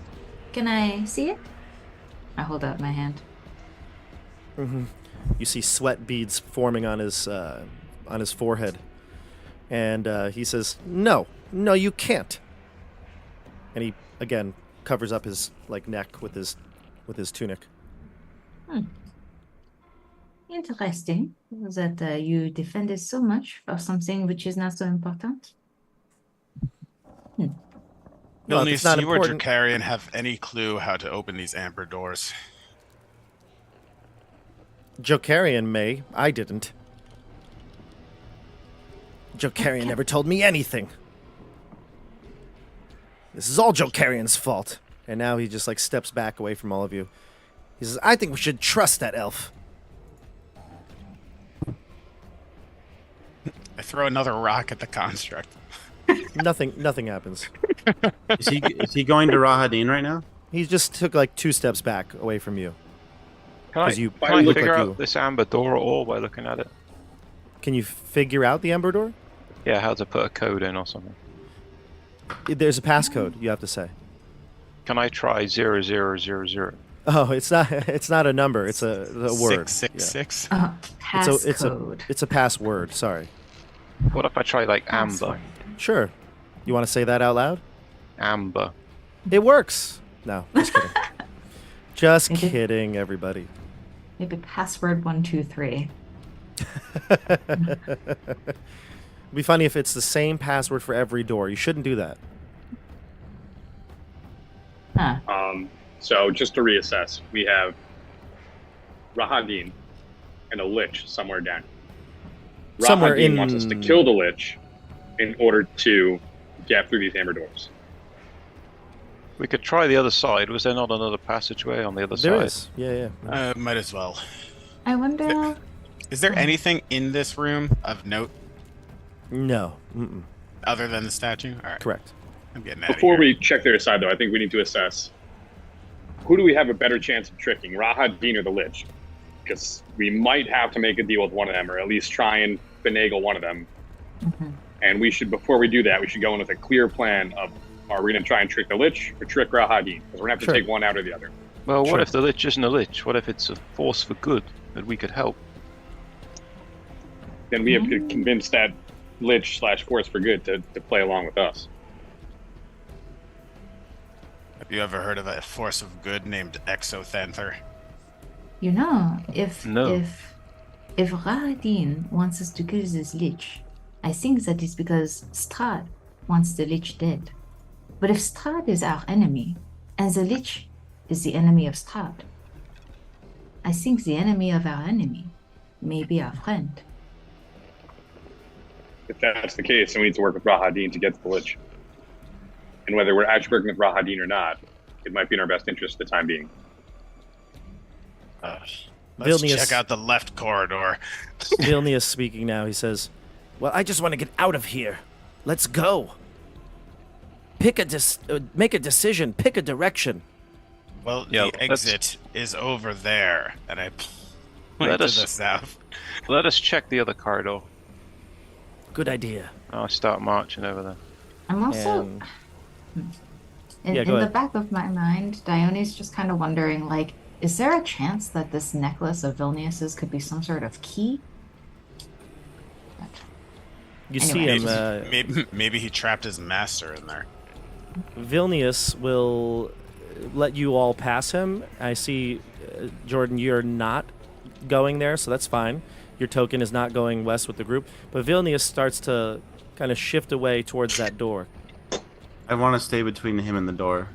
can I see it? I hold out my hand. You see sweat beads forming on his forehead. And he says, no, you can't. And he, again, covers up his neck with his tunic. Interesting that you defended so much for something which is not so important. No, if it's not Vilnius, you or important- Jokarian have any clue how to open these amber doors? Jokarian may. I didn't. Jokarian never told me anything. This is all Jokarian's fault. And now he just steps back away from all of you. He says, I think we should trust that elf. I throw another rock at the construct. Nothing happens. Is he going to Rahadin right now? He just took 2 steps back away from you. Can I, 'Cause you can I look figure like out you. this amber door at all by looking at it? Can you figure out the Ember Door? Yeah, how to put a code in or something. There's a passcode, you have to say. Can I try 0000? Oh, it's not. It's not a number. It's a word. 666. Passcode. It's a password. Sorry. What if I try like Password. amber? Sure. You want to say that out loud? Amber. It works. No, just kidding. Just Okay. kidding, everybody. Maybe password 123. It'd be funny if it's the same password for every door. You shouldn't do that. Huh. So just to reassess, we have Rahadin and a Lich somewhere down. Somewhere Rahadin in- wants us to kill the Lich in order to get through these hammer doors. We could try the other side. Was there not another passageway on the other There side? is. Yeah. Might as well. I wonder. Is there anything in this room of note No. Mm-mm. other than the statue? All right. Correct. I'm getting out of Before here. we check their side, though, I think we need to assess who do we have a better chance of tricking, Rahadin or the Lich? Because we might have to make a deal with one of them, or at least try and finagle one of them. Mhm. And we should, before we do that, we should go in with a clear plan of: are we going to try and trick the Lich or trick Rahadin? Because we're going to have to Sure. take one out or the other. Well, what Sure. if the Lich isn't a Lich? What if it's a force for good that we could help? Then we have to convince that Lich / Force for Good to play along with us. Have you ever heard of a force of good named Exothanther? You know, if No. if Rahadin wants us to kill this Lich, I think that is because Strahd wants the Lich dead. But if Strahd is our enemy, and the Lich is the enemy of Strahd, I think the enemy of our enemy may be our friend. If that's the case, then we need to work with Rahadin to get to the Lich. And whether we're actually working with Rahadin or not, it might be in our best interest at the time being. Let's Vilnius- check out the left corridor. Vilnius speaking now. He says, "Well, I just want to get out of here. Let's go. Make a decision. Pick a direction." Well, Yeah, the let's- exit is over there, and I point Let to us- the south. Let us check the other corridor. Good idea. I'll start marching over there. I'm also And in Yeah, go the ahead. back of my mind, Dione's just kind of wondering, like, is there a chance that this necklace of Vilnius's could be some sort of key? you Anyway. see him. Maybe he trapped his master in there. Vilnius will let you all pass him. I see, Jordan, you're not going there, so that's fine. Your token is not going west with the group. But Vilnius starts to kind of shift away towards that door. I want to stay between him and the door.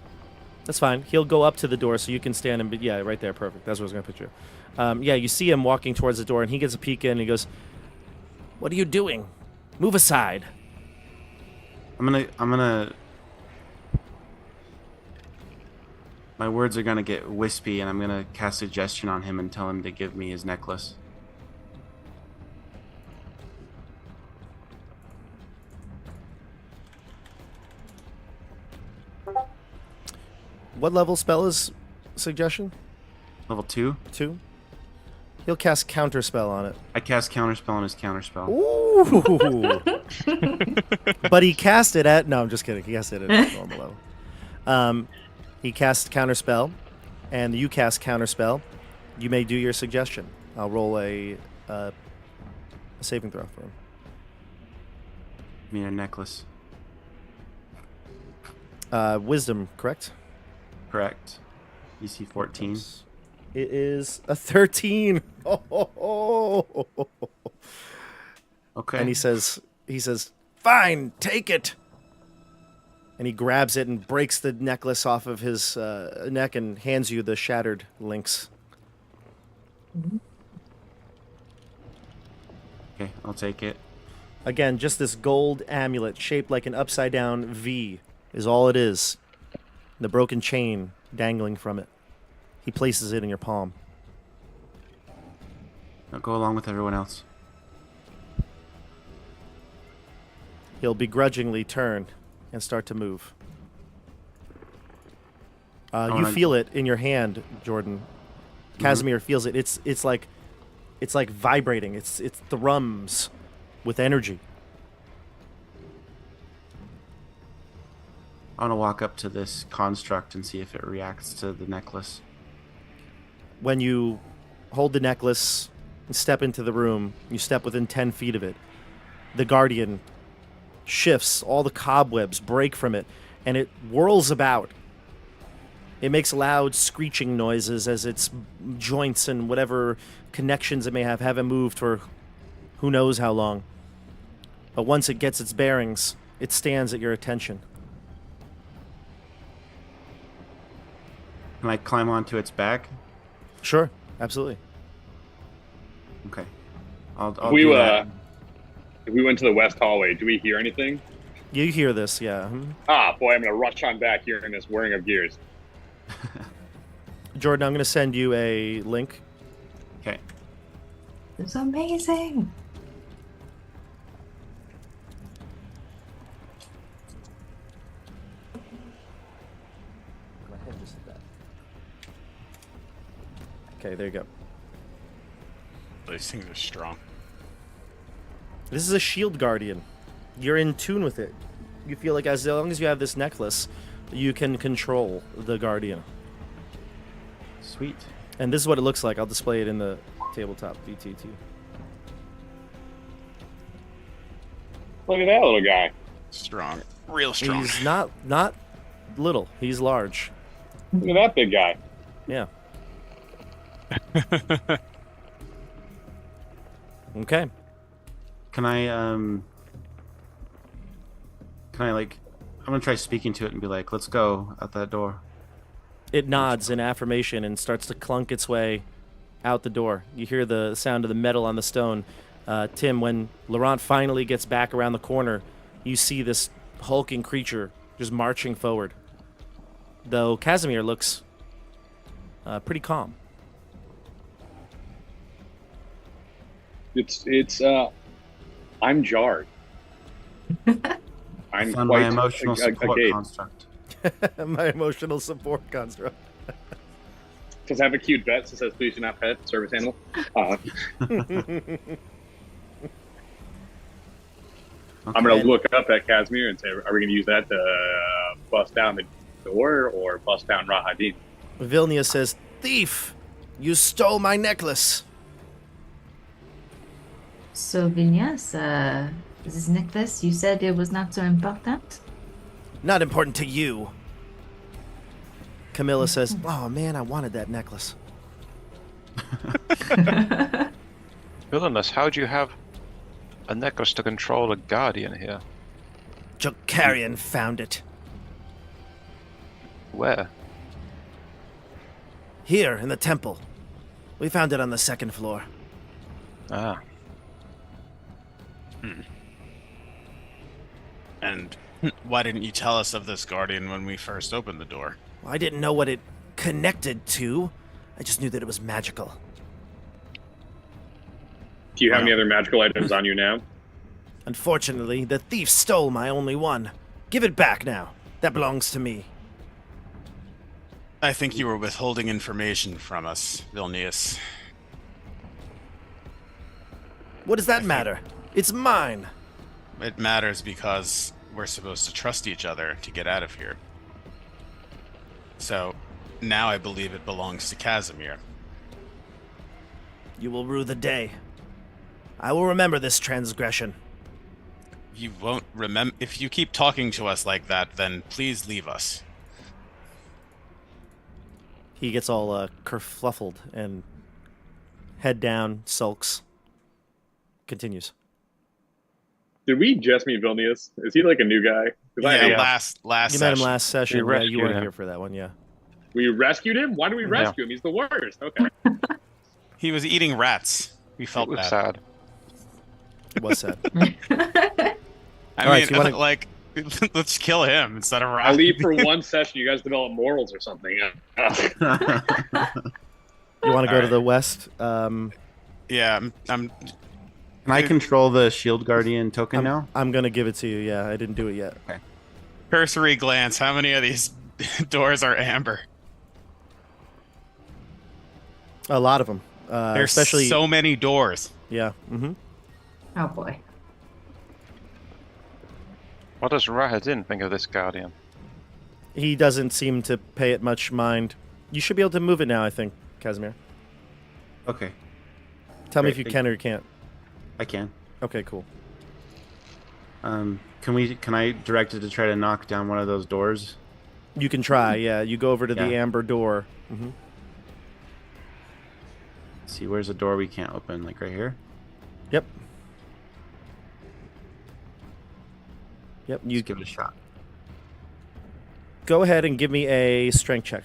That's fine. He'll go up to the door so you can stand and yeah, right there. Perfect. That's what I was going to put you. Yeah, you see him walking towards the door, and he gets a peek in, and he goes, "What are you doing? Move aside." I'm gonna. My words are gonna get wispy, and I'm gonna cast suggestion on him and tell him to give me his necklace. What level spell is suggestion? Level 2. 2? He'll cast counterspell on it. I cast counterspell on his counterspell. Ooh. But he cast it at... No, I'm just kidding. He cast it at a normal level. He cast counterspell, and you cast counterspell. You may do your suggestion. I'll roll a saving throw for him. Give me a necklace. Wisdom, correct? Correct. DC 14. It is a 13. Okay. And he says, "Fine, take it." And he grabs it and breaks the necklace off of his neck and hands you the shattered links. Okay, I'll take it. Again, just this gold amulet shaped like an upside down V is all it is. The broken chain dangling from it. He places it in your palm. I'll go along with everyone else. He'll begrudgingly turn and start to move. You wanna- feel it in your hand, Jordan. Casimir feels it. It's like vibrating. It's thrums with energy. I want to walk up to this construct and see if it reacts to the necklace. when you hold the necklace and step into the room, you step within 10 feet of it, the Guardian shifts, all the cobwebs break from it, and it whirls about. It makes loud screeching noises as its joints and whatever connections it may have haven't moved for who knows how long. But once it gets its bearings, it stands at your attention. Can I climb onto its back? Sure, absolutely. Okay. I'll If we do that. if we went to the west hallway, do we hear anything? You hear this, yeah. Ah, boy, I'm gonna rush on back here in this whirring of gears. Jordan, I'm going to send you a link. Okay. It's amazing. Okay, there you go. These things are strong. This is a shield guardian. You're in tune with it. You feel like as long as you have this necklace, you can control the guardian. Sweet. And this is what it looks like. I'll display it in the tabletop VTT. Look at that little guy. Strong. Real strong. He's not little. He's large. Look at that big guy. Yeah. Okay. Can I like, I'm gonna try speaking to it and be like, let's go out that door. It nods in affirmation and starts to clunk its way out the door. You hear the sound of the metal on the stone. Tim, when Laurent finally gets back around the corner, you see this hulking creature just marching forward. Though Casimir looks pretty calm. I'm jarred. I'm Found quite my emotional support agape. construct. My emotional support construct. Does it have a cute vet that says please do not pet service animal? I'm going to look up at Casimir and say, are we going to use that to bust down the door or bust down Rahadin? Vilnia says, "Thief! You stole my necklace!" So, Vinyas, this necklace, you said it was not so important? Not important to you. Camilla says, "Oh man, I wanted that necklace." Villainous, how do you have a necklace to control a guardian here? Jokarian found it. Where? Here, in the temple. We found it on the second floor. Ah. And why didn't you tell us of this guardian when we first opened the door? Well, I didn't know what it connected to. I just knew that it was magical. Do you have any other magical items on you now? Unfortunately, the thief stole my only one. Give it back now. That belongs to me. I think you were withholding information from us, Vilnius. What does that matter? It's mine. It matters because we're supposed to trust each other to get out of here. So, now I believe it belongs to Casimir. You will rue the day. I will remember this transgression. You won't remember. If you keep talking to us like that, then please leave us. He gets all kerfluffled and head down, sulks. Continues. Did we just meet Vilnius? Is he like a new guy? 'Cause Yeah, I- last You met him session. last session. We Yeah, you weren't rescued him. here for that one, yeah. We rescued him? Why do we rescue him? He's the worst. Okay. He was eating rats. We It felt was bad. sad. It was sad. I All right, mean, so you wanna- like, let's kill him instead of I rats. leave for one session. You guys develop morals or something. You want to go to the west? Yeah, I'm Can I control the shield guardian token now? I'm going to give it to you. Yeah, I didn't do it yet. cursory glance. How many of these doors are amber? A lot of them. There's Especially, so many doors. yeah. Oh boy. What does Rahadin think of this guardian? He doesn't seem to pay it much mind. You should be able to move it now, I think, Casimir. Okay, Tell me Great, if you thank can or you can't. I can. Okay, cool. Can I direct it to try to knock down one of those doors? You can try, yeah. You go over to the Yeah. amber door. Mm-hmm. See, where's a door we can't open? Like right here? Yep. Yep, you Just give it a shot. go ahead and give me a strength check.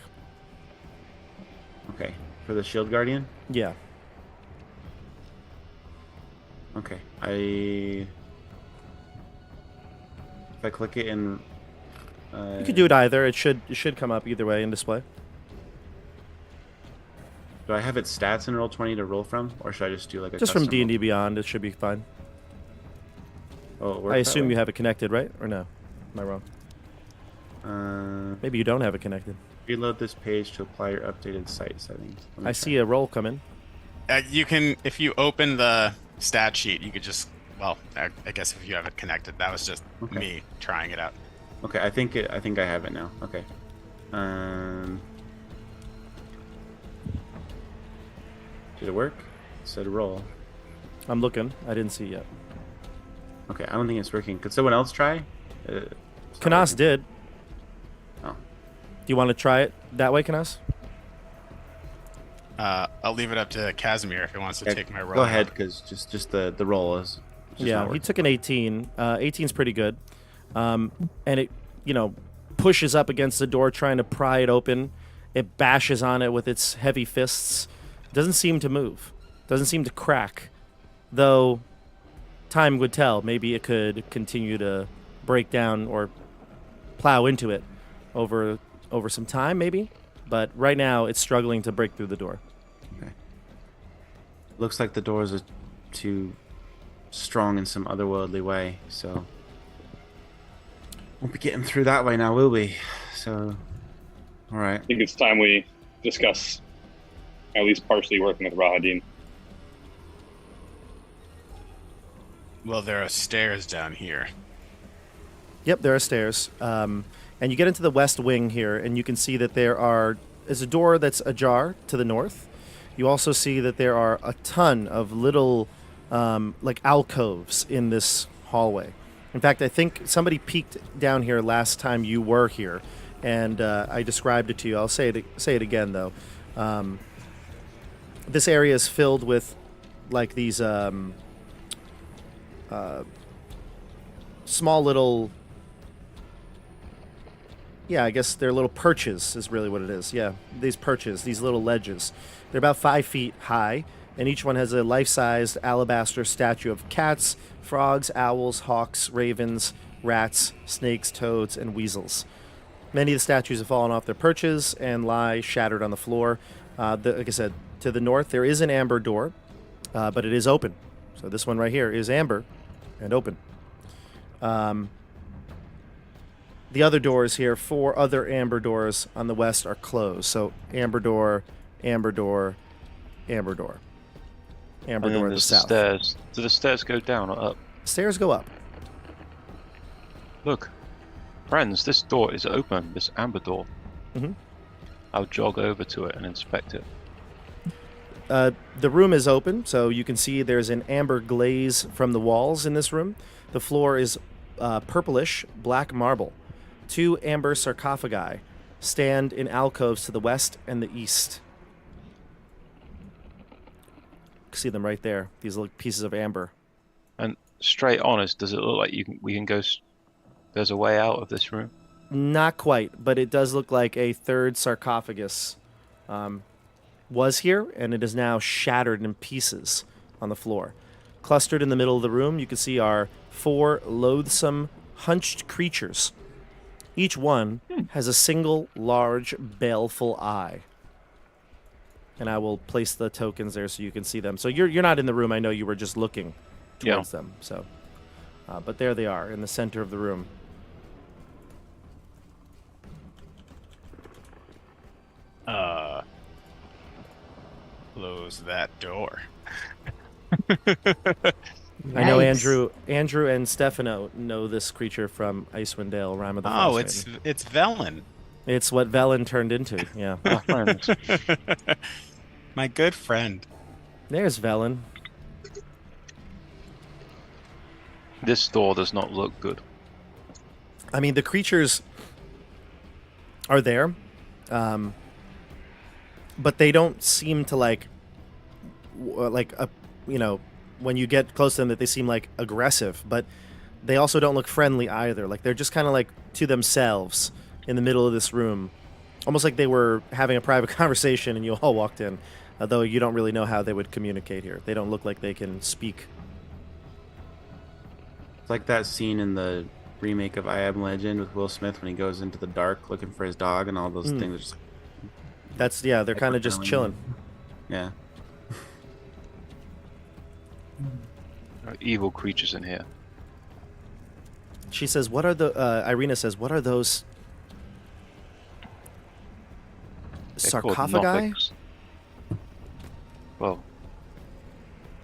Okay, for the shield guardian. Yeah. Okay, if I click it in, You could do it either. It should come up either way in display. do I have its stats in Roll20 to roll from, or should I just do like a Just from custom D&D Beyond, it should be fine. roll? Oh, it worked I that assume way? you have it connected, right? Or no? Am I wrong? Maybe you don't have it connected. Reload this page to apply your updated site settings. Let me I try. see a roll come in. You can, if you open the stat sheet, you could just, well, I guess if you have it connected, that was just Okay. me trying it out. Okay, I think I have it now. Okay. Did it work? It said roll. I'm looking. I didn't see it yet. Okay, I don't think it's working. Could someone else try? It's not Canas working. did. Oh. Do you want to try it that way, Canas? I'll leave it up to Casimir if he wants to Yeah, take my roll. Go ahead, because just the roll is. Just Yeah, not he working. took an 18. 18's pretty good. And it, pushes up against the door trying to pry it open. It bashes on it with its heavy fists. Doesn't seem to move. Doesn't seem to crack. Though time would tell. Maybe it could continue to break down or plow into it over some time, maybe. But right now, it's struggling to break through the door. Looks like the doors are too strong in some otherworldly way, so won't be getting through that way now, will we? So, all right. I think it's time we discuss at least partially working with Rahadin. Well, there are stairs down here. Yep, there are stairs. And you get into the west wing here, and you can see that is a door that's ajar to the north. You also see that there are a ton of little, like alcoves in this hallway. In fact, I think somebody peeked down here last time you were here, and I described it to you. I'll say it again, though. This area is filled with, like, these small little... Yeah, I guess they're little perches is really what it is. Yeah, these perches, these little ledges. They're about 5 feet high, and each one has a life-sized alabaster statue of cats, frogs, owls, hawks, ravens, rats, snakes, toads, and weasels. Many of the statues have fallen off their perches and lie shattered on the floor. Like I said, to the north there is an amber door, but it is open. So this one right here is amber and open. The other doors here, 4 other amber doors on the west, are closed. So amber door, amber door, amber door. Amber And then door in the there's south. stairs. Do the stairs go down or up? Stairs go up. Look, friends, this door is open. This amber door. Mhm. I'll jog over to it and inspect it. The room is open, so you can see there's an amber glaze from the walls in this room. The floor is purplish black marble. 2 amber sarcophagi stand in alcoves to the west and the east. You can see them right there. These little pieces of amber. And straight honest, does it look like we can go? There's a way out of this room. Not quite, but it does look like a 3rd sarcophagus was here, and it is now shattered in pieces on the floor. Clustered in the middle of the room, you can see are 4 loathsome, hunched creatures. Each one has a single large, baleful eye. And I will place the tokens there so you can see them. So you're not in the room. I know you were just looking towards them. So, but there they are in the center of the room. Close that door. I know Yikes. Andrew and Stefano know this creature from Icewind Dale, Rime of the Frost Oh, Maiden. it's Velen. It's what Velen turned into. Yeah. Our friends. My good friend. There's Velen. This door does not look good. I mean, the creatures are there, but they don't seem to when you get close to them, that they seem like aggressive, but they also don't look friendly either. Like they're just kind of like to themselves in the middle of this room, almost like they were having a private conversation and you all walked in, though you don't really know how they would communicate here. They don't look like they can speak. It's like that scene in the remake of I Am Legend with Will Smith when he goes into the dark looking for his dog and all those things are just They're kind of just chilling. yeah. There are evil creatures in here. She says, what are the Irina says, what are those They're called sarcophagi? Nothics. Well,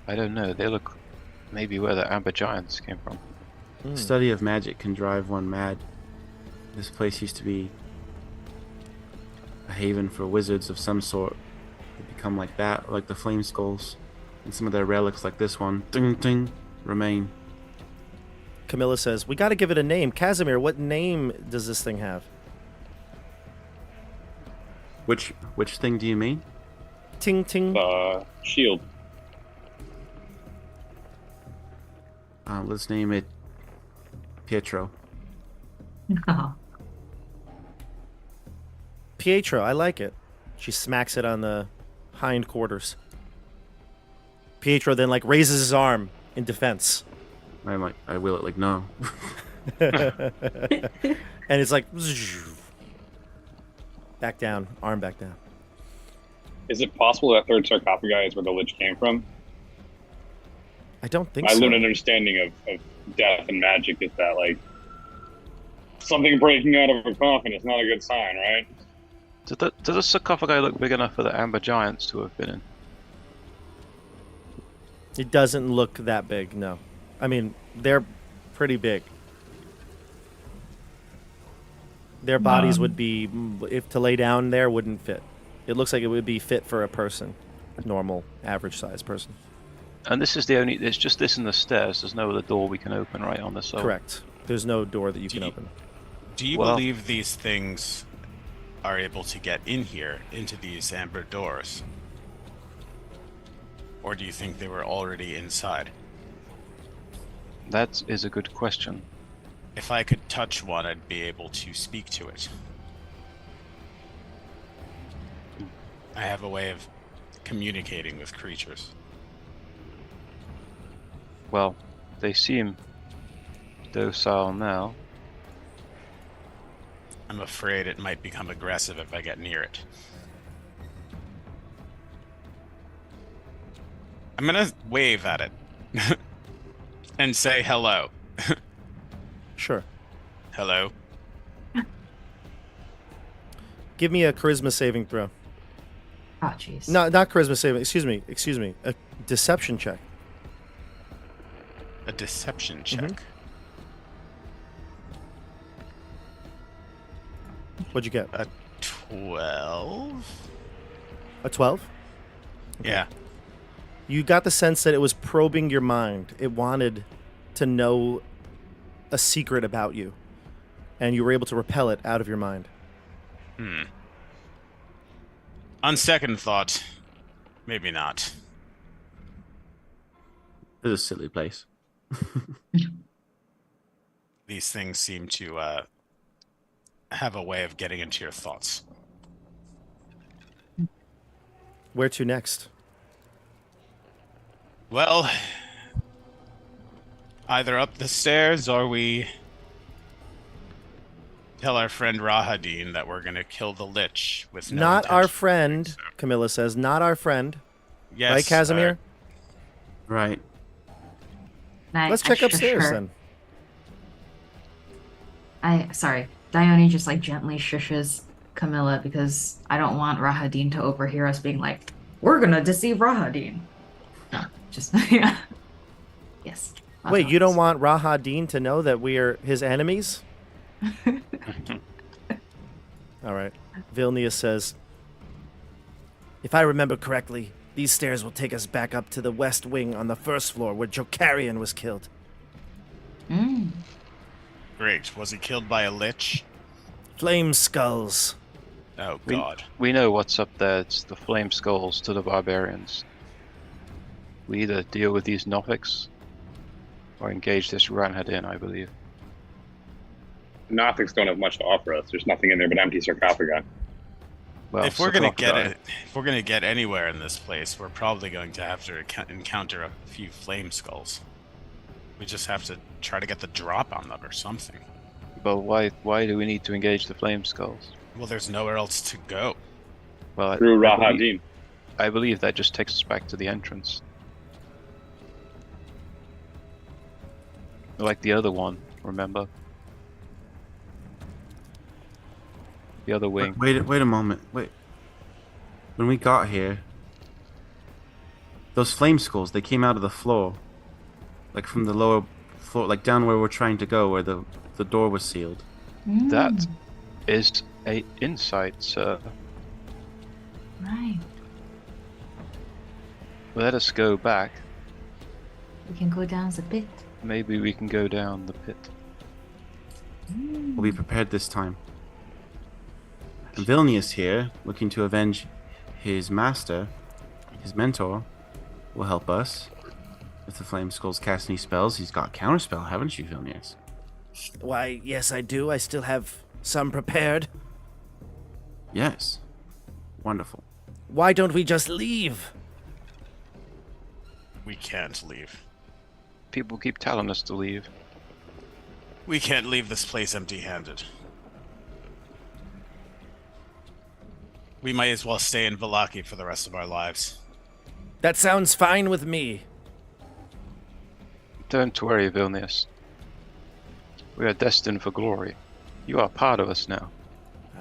I don't know. They look maybe where the Amber Giants came from. Study of magic can drive one mad. This place used to be a haven for wizards of some sort. They become like that, like the flame skulls. And some of their relics, like this one, ding ding, remain. Camilla says, we got to give it a name. Casimir, what name does this thing have? Which thing do you mean? Ting ting. Shield. Let's name it Pietro. Oh. Pietro, I like it. She smacks it on the hind quarters. Pietro then raises his arm in defense. I'm like, I will it like no. And it's like back down, arm back down. Is it possible that third sarcophagi is where the Lich came from? I don't think My so. limited understanding of death and magic is that something breaking out of a coffin is not a good sign, right? Does the sarcophagi look big enough for the Amber Giants to have been in? It doesn't look that big, no. I mean, they're pretty big. Their bodies would be, if to lay down there, wouldn't fit. It looks like it would be fit for a person, normal, average-sized person. And this is it's just this and the stairs. There's no other door we can open right on this side. Correct. There's no door that you can open. Do you believe these things are able to get in here, into these amber doors? Or do you think they were already inside? That is a good question. If I could touch one, I'd be able to speak to it. I have a way of communicating with creatures. Well, they seem docile now. I'm afraid it might become aggressive if I get near it. I'm gonna wave at it and say hello. Sure. Hello. Give me a charisma saving throw. Oh, jeez. No, not charisma saving. Excuse me. A deception check. A deception check. What'd you get? A 12? A 12? Yeah. You got the sense that it was probing your mind. It wanted to know a secret about you. And you were able to repel it out of your mind. On second thought, maybe not. It's a silly place. These things seem to have a way of getting into your thoughts. Where to next? Well, either up the stairs or we tell our friend Rahadin that we're going to kill the Lich with no Not our intention of friend, doing so. Camilla says. Not our friend. Yes, Right, Casimir? Right. Let's check upstairs then. Sorry. Dione just gently shushes Camilla because I don't want Rahadin to overhear us being like, we're gonna deceive Rahadin. No, just yeah. Yes. Wait, you don't want Rahadin to know that we are his enemies? All right. Vilnius says, if I remember correctly, these stairs will take us back up to the west wing on the first floor where Jokarian was killed. Mm. Great. Was he killed by a lich? Flame skulls. Oh, God. We know what's up there. It's the flame skulls to the barbarians. We either deal with these Nothics or engage this Rahadin, I believe. Nothics don't have much to offer us. There's nothing in there but empty sarcophagi. Well, If we're gonna get sarcophagi. it, if we're gonna get anywhere in this place, we're probably going to have to encounter a few flame skulls. We just have to try to get the drop on them or something. But why do we need to engage the flame skulls? Well, there's nowhere else to go. Well, Through I believe, Rahadin. I believe that just takes us back to the entrance. Like the other one, remember? The other wing. Wait a moment. Wait. When we got here, those flame skulls, they came out of the floor. Like from the lower floor, like down where we're trying to go, where the door was sealed. That is a insight, sir. Right. Let us go back. We can go down the pit. Maybe we can go down the pit. We'll be prepared this time. And Vilnius here, looking to avenge his master, his mentor, will help us. If the flame skulls cast any spells, he's got counterspell, haven't you, Vilnius? Why, yes, I do. I still have some prepared. Yes. Wonderful. Why don't we just leave? We can't leave. People keep telling us to leave. We can't leave this place empty-handed. We might as well stay in Vallaki for the rest of our lives. That sounds fine with me. Don't worry, Vilnius. We are destined for glory. You are part of us now.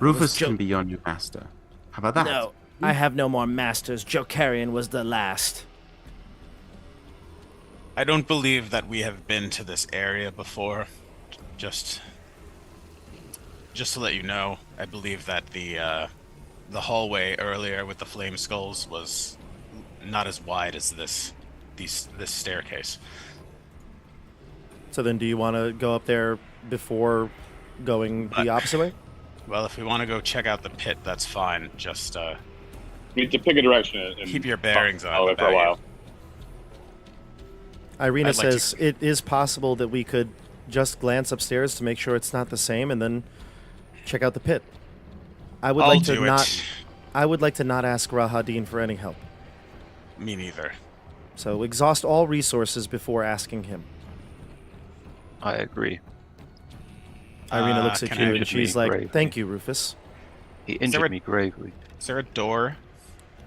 Rufus Jo- can be your new master. How about that? No, I have no more masters. Jokarian was the last. I don't believe that we have been to this area before. Just to let you know, I believe that the hallway earlier with the flame skulls was not as wide as this staircase. So then do you want to go up there before going the opposite way? Well, if we want to go check out the pit, that's fine. Just We need to pick a direction and keep your bearings on follow it for a about you. while. Irina I'd like says it is possible that we could just glance upstairs to make sure it's not the same and then check out the pit. I would I'll like to do not it. I would like to not ask Rahadin for any help. Me neither. So exhaust all resources before asking him. I agree. Irina looks at can you I- and Injured me she's like, gravely. "Thank you, Rufus." He there injured a- me gravely. Is there a door?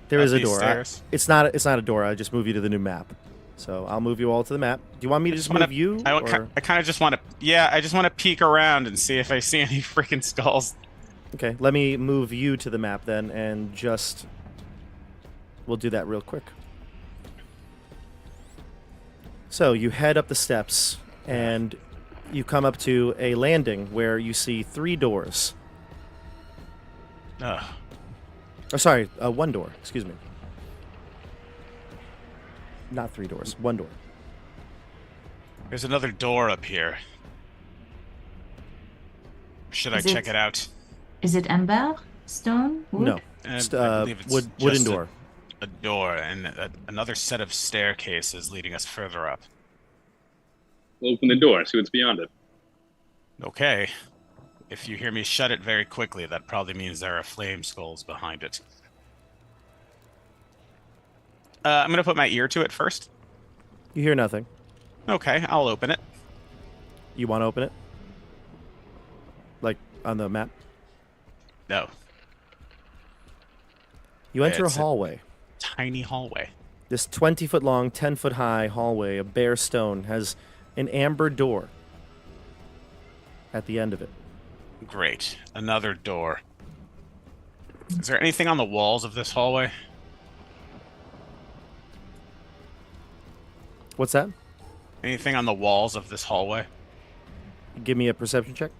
There Up is a these door. stairs? It's not a door. I just move you to the new map. So I'll move you all to the map. Do you want me to just wanna- move you? I or- kind of just want to. Yeah, I just want to peek around and see if I see any freaking skulls. Okay, let me move you to the map then, and just we'll do that real quick. So you head up the steps, and you come up to a landing where you see 3 doors. Ugh. Oh, sorry, 1 door. Excuse me. Not 3 doors. 1 door. There's another door up here. Should I Is check it- it out? Is it amber? Stone? Wood? No, I believe it's wooden just door. A door and another set of staircases leading us further up. We'll open the door and see what's beyond it. Okay. If you hear me shut it very quickly, that probably means there are flame skulls behind it. I'm going to put my ear to it first. You hear nothing. Okay, I'll open it. You want to open it? Like on the map? No. You enter a It's a- hallway. Tiny hallway. This 20-foot long, 10-foot high hallway of bare stone has an amber door at the end of it. Great. Another door. Is there anything on the walls of this hallway? What's that? Anything on the walls of this hallway? Give me a perception check.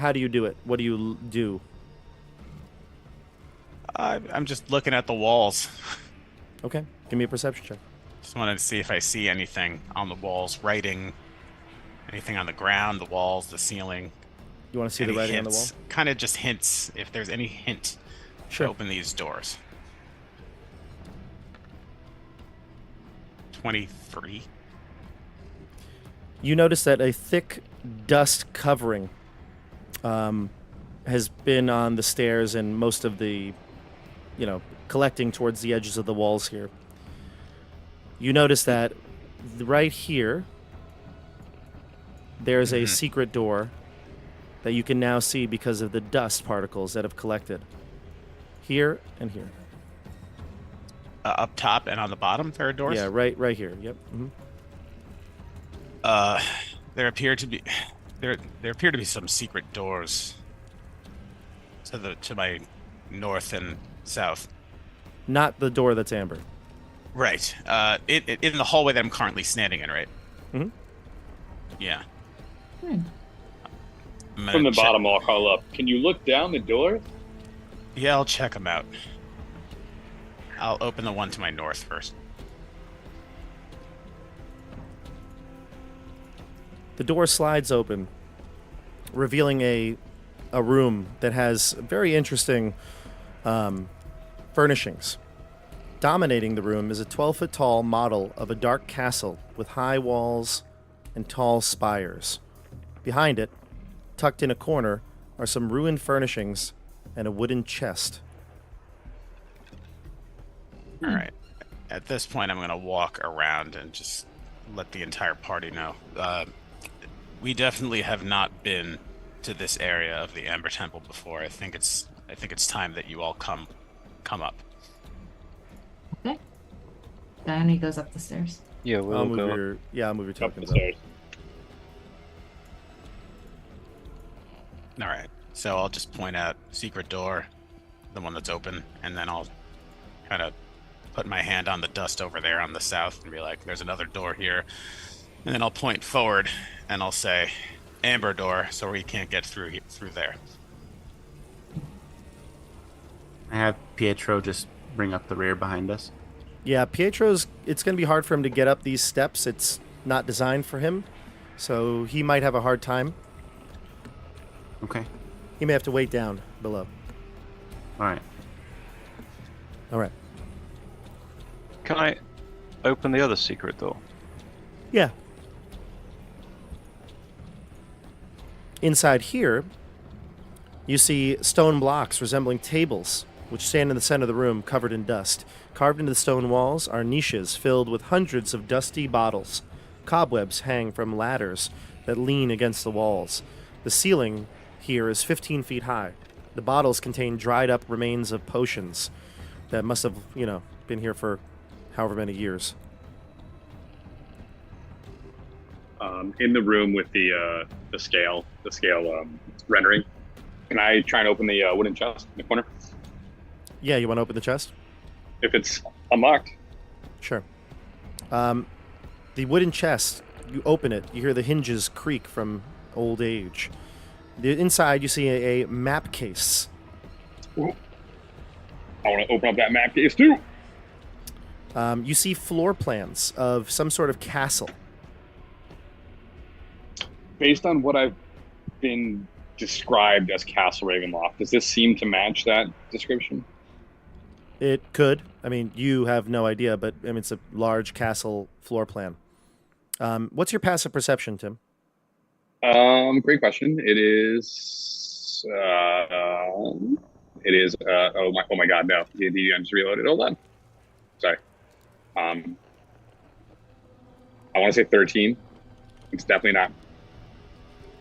how do you do it? What do you do? I'm just looking at the walls. Okay, give me a perception check. Just wanted to see if I see anything on the walls, writing, anything on the ground, the walls, the ceiling. You want to see the writing on the wall? Kind of just hints, if there's any hint Sure. to open these doors. 23. You notice that a thick dust covering has been on the stairs and most of the, collecting towards the edges of the walls here. You notice that right here, there's a secret door that you can now see because of the dust particles that have collected. Here and here. Up top and on the bottom, there are doors? Yeah, right here. Yep. There appear to be some secret doors to my north and south. Not the door that's amber. Right. In the hallway that I'm currently standing in, right? Mm-hmm. Yeah. From the bottom, I'll call up. Can you look down the door? Yeah, I'll check them out. I'll open the one to my north first. The door slides open, revealing a room that has very interesting furnishings. Dominating the room is a 12-foot tall model of a dark castle with high walls and tall spires. Behind it, tucked in a corner, are some ruined furnishings and a wooden chest. All right. At this point, I'm going to walk around and just let the entire party know. We definitely have not been to this area of the Amber Temple before. I think it's time that you all come up. Okay. Dione goes up the stairs. Yeah, I'll we'll move go. I'll move your Up the tokens up. stairs. All right. So I'll just point out secret door, the one that's open, and then I'll kind of put my hand on the dust over there on the south and be like, there's another door here. And then I'll point forward and I'll say, amber door, so we can't get through there. I have Pietro just bring up the rear behind us. Yeah, Pietro's, it's going to be hard for him to get up these steps. It's not designed for him, so he might have a hard time. Okay. He may have to wait down below. All right. All right. Can I open the other secret door? Yeah. Inside here, you see stone blocks resembling tables, which stand in the center of the room covered in dust. Carved into the stone walls are niches filled with hundreds of dusty bottles. Cobwebs hang from ladders that lean against the walls. The ceiling here is 15 feet high. The bottles contain dried up remains of potions that must have, been here for however many years. In the room with the scale rendering, can I try and open the wooden chest in the corner? Yeah, you want to open the chest? If it's unlocked. Sure. The wooden chest, you open it, you hear the hinges creak from old age. Inside, you see a map case. Ooh. I want to open up that map case too. You see floor plans of some sort of castle. Based on what I've been described as Castle Ravenloft, does this seem to match that description? It could. I mean, you have no idea, but it's a large castle floor plan. What's your passive perception, Tim? Great question. It is. Oh my God, no. I'm just reloaded. Hold on. Sorry. I want to say 13. It's definitely not.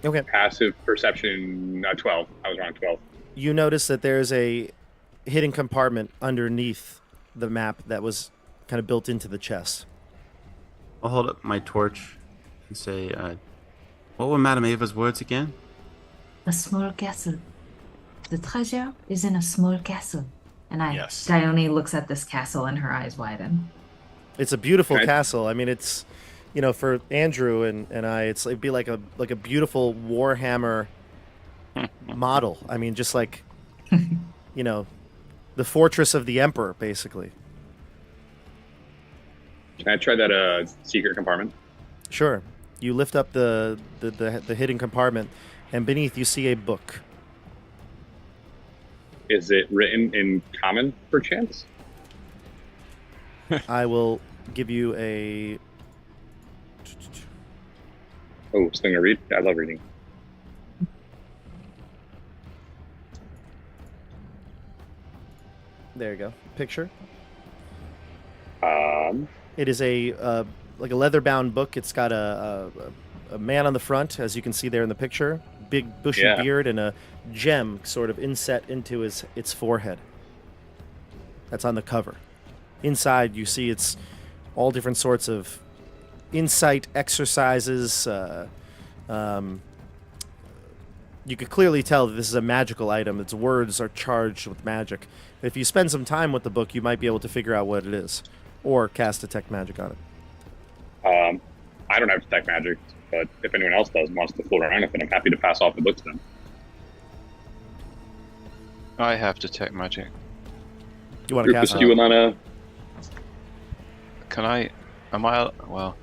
Okay. Passive perception, 12. I was wrong, 12. You notice that there's a hidden compartment underneath the map that was kind of built into the chest. I'll hold up my torch and say, what were Madame Ava's words again? A small castle. The treasure is in a small castle. And Yes. Dione looks at this castle and her eyes widen. It's a beautiful Okay. castle. I mean, it's, for Andrew and I, it'd be like a beautiful Warhammer model. I mean, just like, you know, the fortress of the emperor, basically. Can I try that secret compartment? Sure. You lift up the hidden compartment, and beneath you see a book. Is it written in common, perchance? I will give you a... Oh, something to read? I love reading. There you go. Picture. It It is a like a leather-bound book. It's got a man on the front, as you can see there in the picture. Big bushy Yeah. beard and a gem sort of inset into its forehead. That's on the cover. Inside, you see it's all different sorts of insight exercises. You could clearly tell that this is a magical item. Its words are charged with magic. If you spend some time with the book, you might be able to figure out what it is, or cast detect magic on it. I don't have detect magic, but if anyone else does and wants to float around with it, I'm happy to pass off the book to them. I have detect magic. You want to Rufus, cast do you it? want to... Can I? Am I? Well,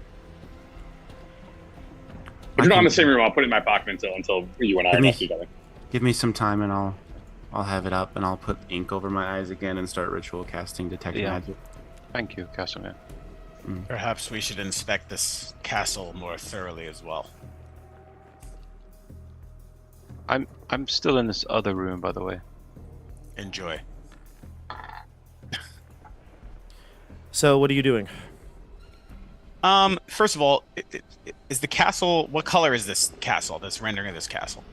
If you're not in the same room, I'll put it in my pocket until you and I are Give me- next to each other. Give me some time and I'll have it up and I'll put ink over my eyes again and start ritual casting detect Yeah. magic. thank you, Casimir. Perhaps we should inspect this castle more thoroughly as well. I'm still in this other room, by the way. Enjoy. So, what are you doing? First of all, is the castle? What color is this castle? This rendering of this castle?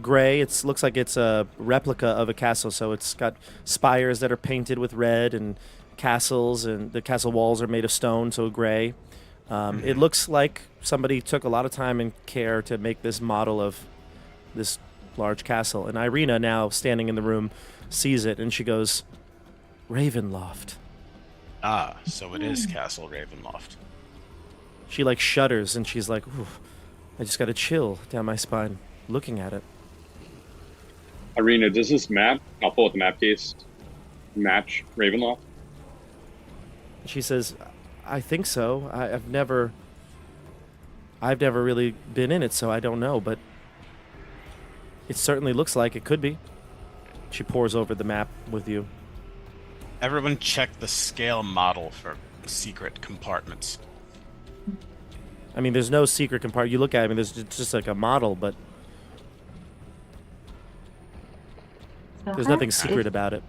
Gray. It looks like it's a replica of a castle, so it's got spires that are painted with red and castles, and the castle walls are made of stone, so gray. It looks like somebody took a lot of time and care to make this model of this large castle. And Irina, now standing in the room, sees it, and she goes, Ravenloft. Ah, so it is Castle Ravenloft. She, like, shudders, and she's like, ooh, I just got a chill down my spine looking at it. Irina, does this map, I'll pull out the map case, match Ravenloft? She says, I think so. I've never really been in it, so I don't know, but it certainly looks like it could be. She pores over the map with you. Everyone check the scale model for secret compartments. I mean, there's no secret compartment. You look at it, I mean, there's just like a model, but there's nothing secret about it.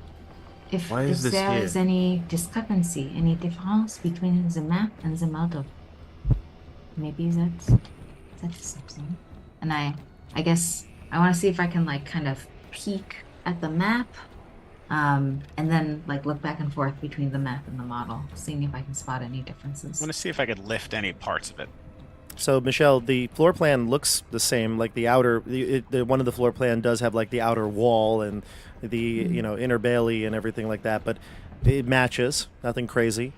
If, Why if is this there here? is any discrepancy, any difference between the map and the model, maybe that's something. And I guess I want to see if I can like kind of peek at the map, and then like look back and forth between the map and the model, seeing if I can spot any differences. I want to see if I could lift any parts of it. So, Michelle, the floor plan looks the same. Like the outer, one of the floor plan does have like the outer wall and the inner bailey and everything like that, but it matches. Nothing crazy.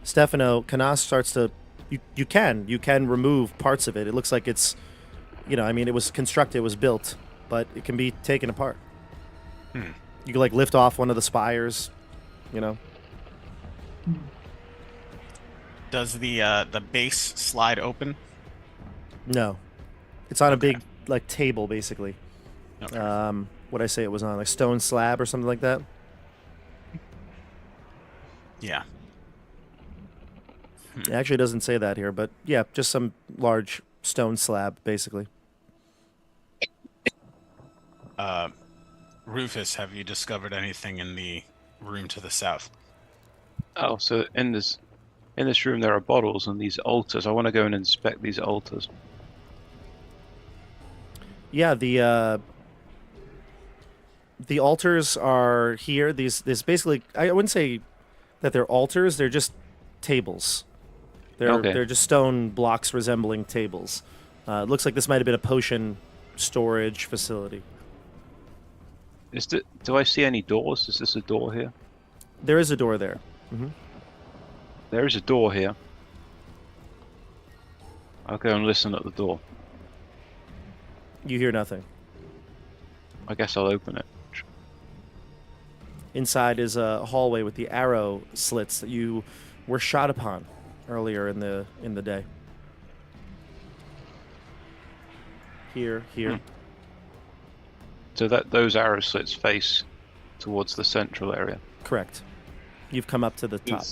Stefano, Canas starts to. You can remove parts of it. It looks like it's, I mean, it was constructed, it was built, but it can be taken apart. You can like lift off one of the spires, Does the base slide open? No, it's on a big like table basically. Okay. What I say it was on, like stone slab or something like that. Yeah. It actually doesn't say that here, but yeah, just some large stone slab basically. Rufus, have you discovered anything in the room to the south? Oh, so in this room there are bottles and these altars. I want to go and inspect these altars. Yeah, the altars are here. These basically, I wouldn't say that they're altars. They're just tables. They're just stone blocks resembling tables. It looks like this might have been a potion storage facility. Do I see any doors? Is this a door here? There is a door there. There is a door here. I'll go and listen at the door. You hear nothing. I guess I'll open it. Inside is a hallway with the arrow slits that you were shot upon earlier in the day. Here. So that those arrow slits face towards the central area. Correct. You've come up to the top.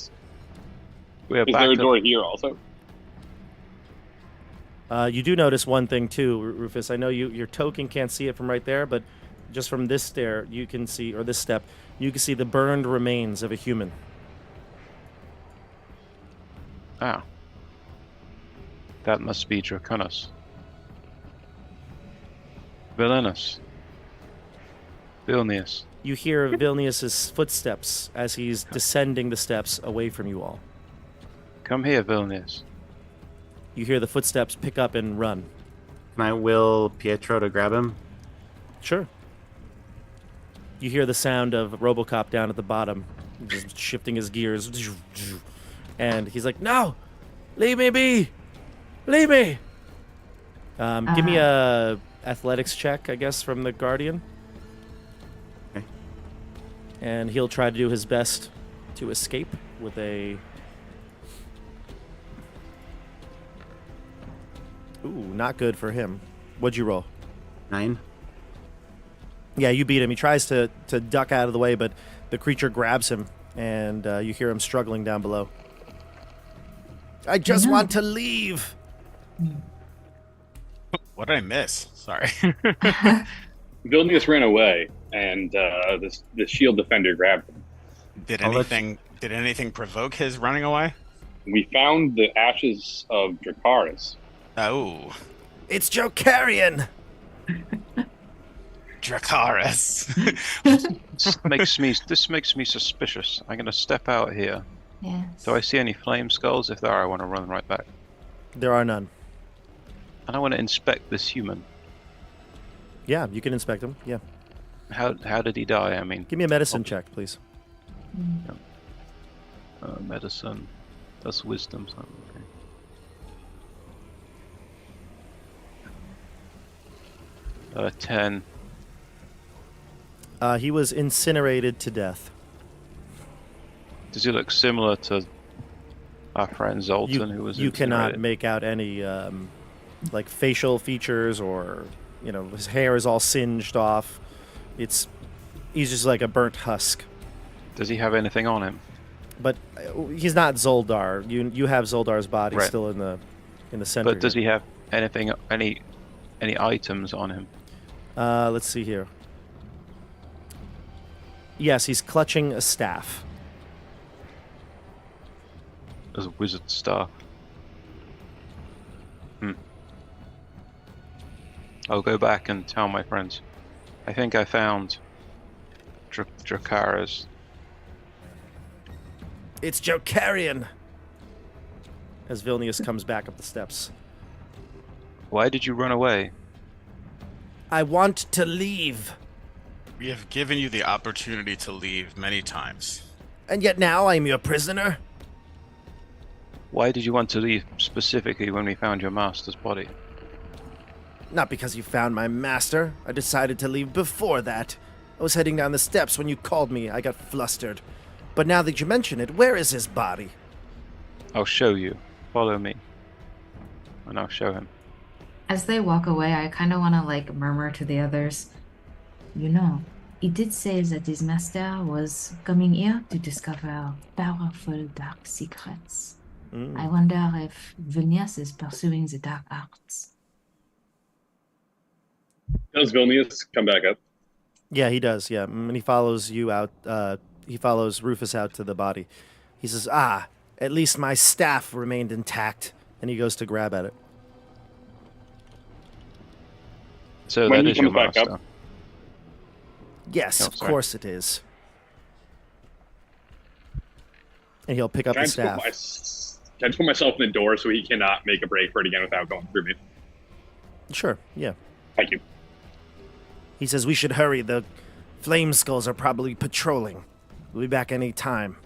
We are Is back there a up- door here also? You do notice one thing too, Rufus. I know your token can't see it from right there, but just from this stair, you can see, or this step, you can see the burned remains of a human. Ah. That must be Draconis. Villainous. Vilnius. You hear Vilnius's footsteps as he's descending the steps away from you all. Come here, Vilnius. You hear the footsteps pick up and run. Can I will Pietro to grab him? Sure. You hear the sound of Robocop down at the bottom, just shifting his gears. And he's like, "No! Leave me be! Leave me!" Give me a athletics check, I guess, from the Guardian. Okay. And he'll try to do his best to escape with a... Ooh, not good for him. What'd you roll? 9. Yeah, you beat him. He tries to duck out of the way, but the creature grabs him, and you hear him struggling down below. I just want to leave. What did I miss? Sorry. Vilnius ran away, and the shield defender grabbed him. Did I'll let anything provoke his running away? We found the ashes of Dracaris. Oh, It's Jokarian. Dracaris. This makes me suspicious. I'm gonna step out here. Yes. Do I see any flame skulls? If there are, I want to run right back. There are none. And I want to inspect this human. Yeah, you can inspect him. Yeah. How did he die? I mean, Give me a medicine check, please. medicine. That's wisdom. So, okay. 10. He was incinerated to death. Does he look similar to our friend Zoltan, who was You cannot incinerated? make out any like facial features, or his hair is all singed off. He's just like a burnt husk. Does he have anything on him? But he's not Zoldar. You have Zoldar's body Right. still in the center. But does he have anything? Any items on him? Let's see here. Yes, he's clutching a staff. As a wizard staff. I'll go back and tell my friends. I think I found Dracaris. It's Jokarian. As Vilnius comes back up the steps. Why did you run away? I want to leave. We have given you the opportunity to leave many times. And yet now I'm your prisoner? Why did you want to leave specifically when we found your master's body? Not because you found my master. I decided to leave before that. I was heading down the steps when you called me. I got flustered. But now that you mention it, where is his body? I'll show you. Follow me. And I'll show him. As they walk away, I kind of want to murmur to the others. He did say that his master was coming here to discover powerful dark secrets. I wonder if Vilnius is pursuing the dark arts. Does Vilnius come back up? Yeah, he does, yeah. And he follows you out. He follows Rufus out to the body. He says, at least my staff remained intact. And he goes to grab at it. So When that he is your comes back up- master. Yes, Oh, of sorry. course it is. And he'll pick up Can I the just staff. put myself in the door so he cannot make a break for it again without going through me? Sure, yeah. Thank you. He says we should hurry. The flame skulls are probably patrolling. We'll be back any time.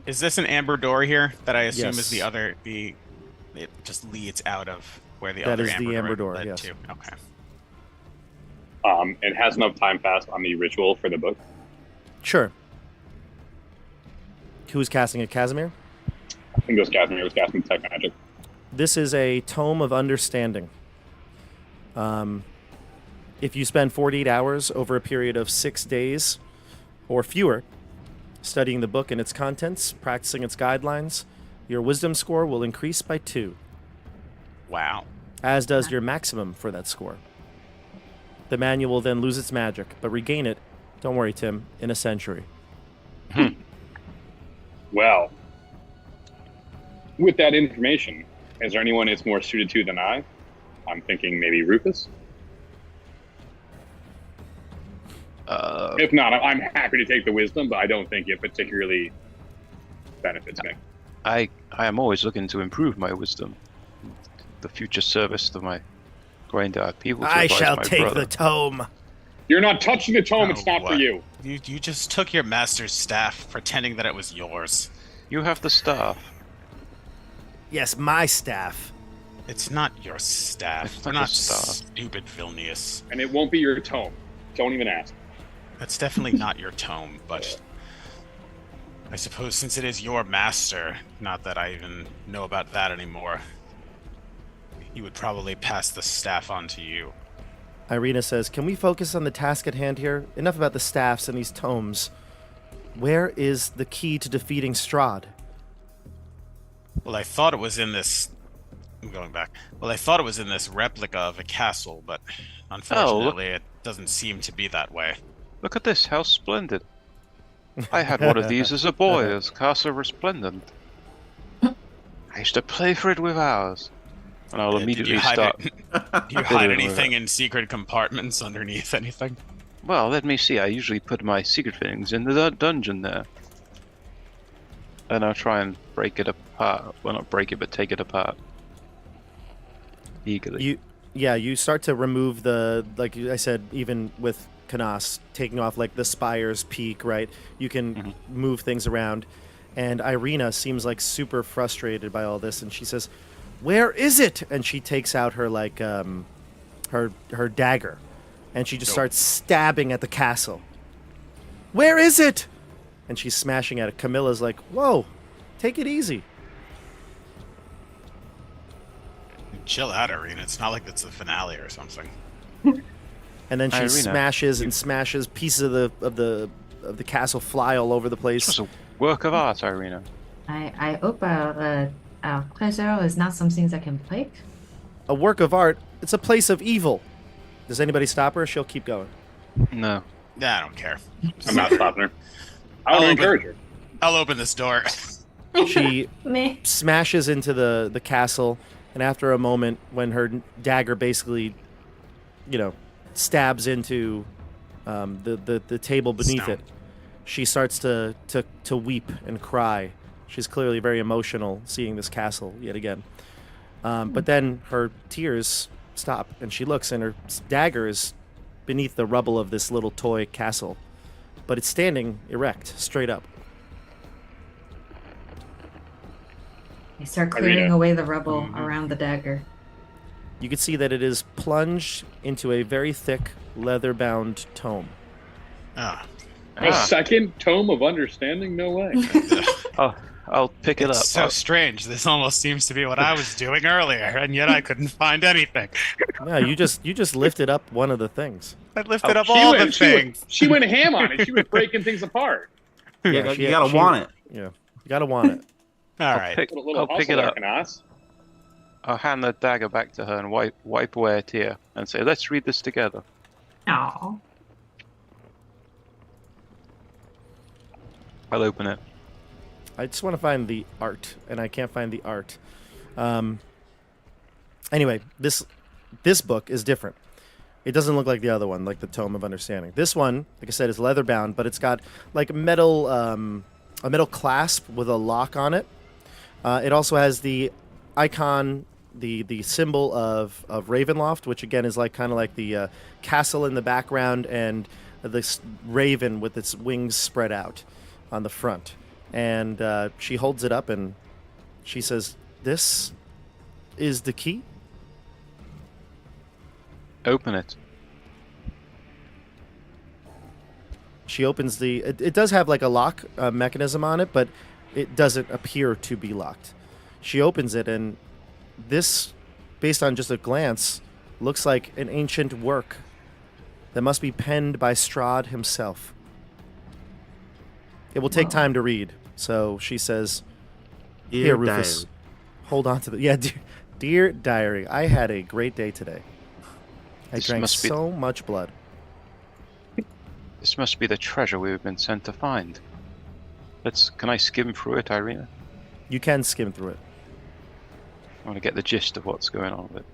Is this an amber door here that I assume is the Yes. other? It just leads out of where the That other is the amber door, led yes. to. Okay. It has enough time passed on the ritual for the book. Sure. Who's casting it? Casimir? I think it was Casimir. It was casting detect magic. This is a tome of understanding. If you spend 48 hours over a period of 6 days or fewer studying the book and its contents, practicing its guidelines, your wisdom score will increase by 2, Wow. as does your maximum for that score. The manual will then lose its magic, but regain it, don't worry, Tim, in a century. Well, with that information, is there anyone it's more suited to than I? I'm thinking maybe Rufus. If not, I'm happy to take the wisdom, but I don't think it particularly benefits me. I am always looking to improve my wisdom. The future service to my Gwaindire people. To I advise shall my take brother. the tome. You're not touching the tome. It's Oh, not for what? you. You just took your master's staff, pretending that it was yours. You have the staff. Yes, my staff. It's not your staff. It's We're not your not staff. stupid, Vilnius. And it won't be your tome. Don't even ask. That's definitely not your tome, but I suppose since it is your master, not that I even know about that anymore, he would probably pass the staff on to you. Irina says, can we focus on the task at hand here? Enough about the staffs and these tomes. Where is the key to defeating Strahd? Well, I thought it was in this... I'm going back. Well, I thought it was in this replica of a castle, but unfortunately it doesn't seem to be that way. Look at this, how splendid. I had one of these as a boy, as Castle Resplendent. I used to play for it with ours. And I'll Did immediately you hide start. it? Do you hide anything in secret compartments underneath anything? Well, let me see. I usually put my secret things in the dungeon there. And I'll try and break it apart. Well, not break it, but take it apart. Eagerly. You start to remove the, like I said, even with Canas, taking off like the spire's peak, right? You can move things around. And Irina seems like super frustrated by all this, and she says, "Where is it?" And she takes out her like her dagger, and she just starts stabbing at the castle. "Where is it?" And she's smashing at it. Camilla's like, "Whoa, take it easy." Chill out, Irina. It's not like it's the finale or something. And then she Irina, smashes and smashes. Pieces of the castle fly all over the place. It's a work of art, Irina. I hope pleasure is not something that can break. A work of art. It's a place of evil. Does anybody stop her? She'll keep going. No. Yeah, I don't care. I'm not stopping her. I want to encourage her. I'll open this door. She Meh. smashes into the castle, and after a moment, when her dagger basically, stabs into the table beneath Stone. it, she starts to weep and cry. She's clearly very emotional seeing this castle yet again. But then her tears stop, and she looks, and her dagger is beneath the rubble of this little toy castle, but it's standing erect, straight up. I start clearing Irina. away the rubble around the dagger. You can see that it is plunged into a very thick, leather-bound tome. Ah, A second tome of understanding? No way. I'll pick it up. it's so strange. This almost seems to be what I was doing earlier, and yet I couldn't find anything. Yeah, you just lifted up one of the things. I lifted up all the things. She went ham on it. She was breaking things apart. You gotta want it. Yeah, you gotta want it. All right. Put a little I'll pick hustle it there, up. Canas. I'll hand the dagger back to her and wipe away a tear and say, "Let's read this together." Oh. I'll open it. I just want to find the art, and I can't find the art. Anyway, this book is different. It doesn't look like the other one, like the Tome of Understanding. This one, like I said, is leather bound, but it's got like a metal clasp with a lock on it. It also has the icon, the symbol of Ravenloft, which again is like kind of like the castle in the background and this raven with its wings spread out on the front. and she holds it up and she says, "This is the key?" Open it. She opens the... It does have like a lock mechanism on it, but it doesn't appear to be locked. She opens it, and this, based on just a glance, looks like an ancient work that must be penned by Strahd himself. It will take time to read, so she says, "Here, Rufus, Diary. hold on to the... Yeah, dear diary, I had a great day today. I This drank must be- so much blood." This must be the treasure we've been sent to find. Can I skim through it, Irina? You can skim through it. I want to get the gist of what's going on with it.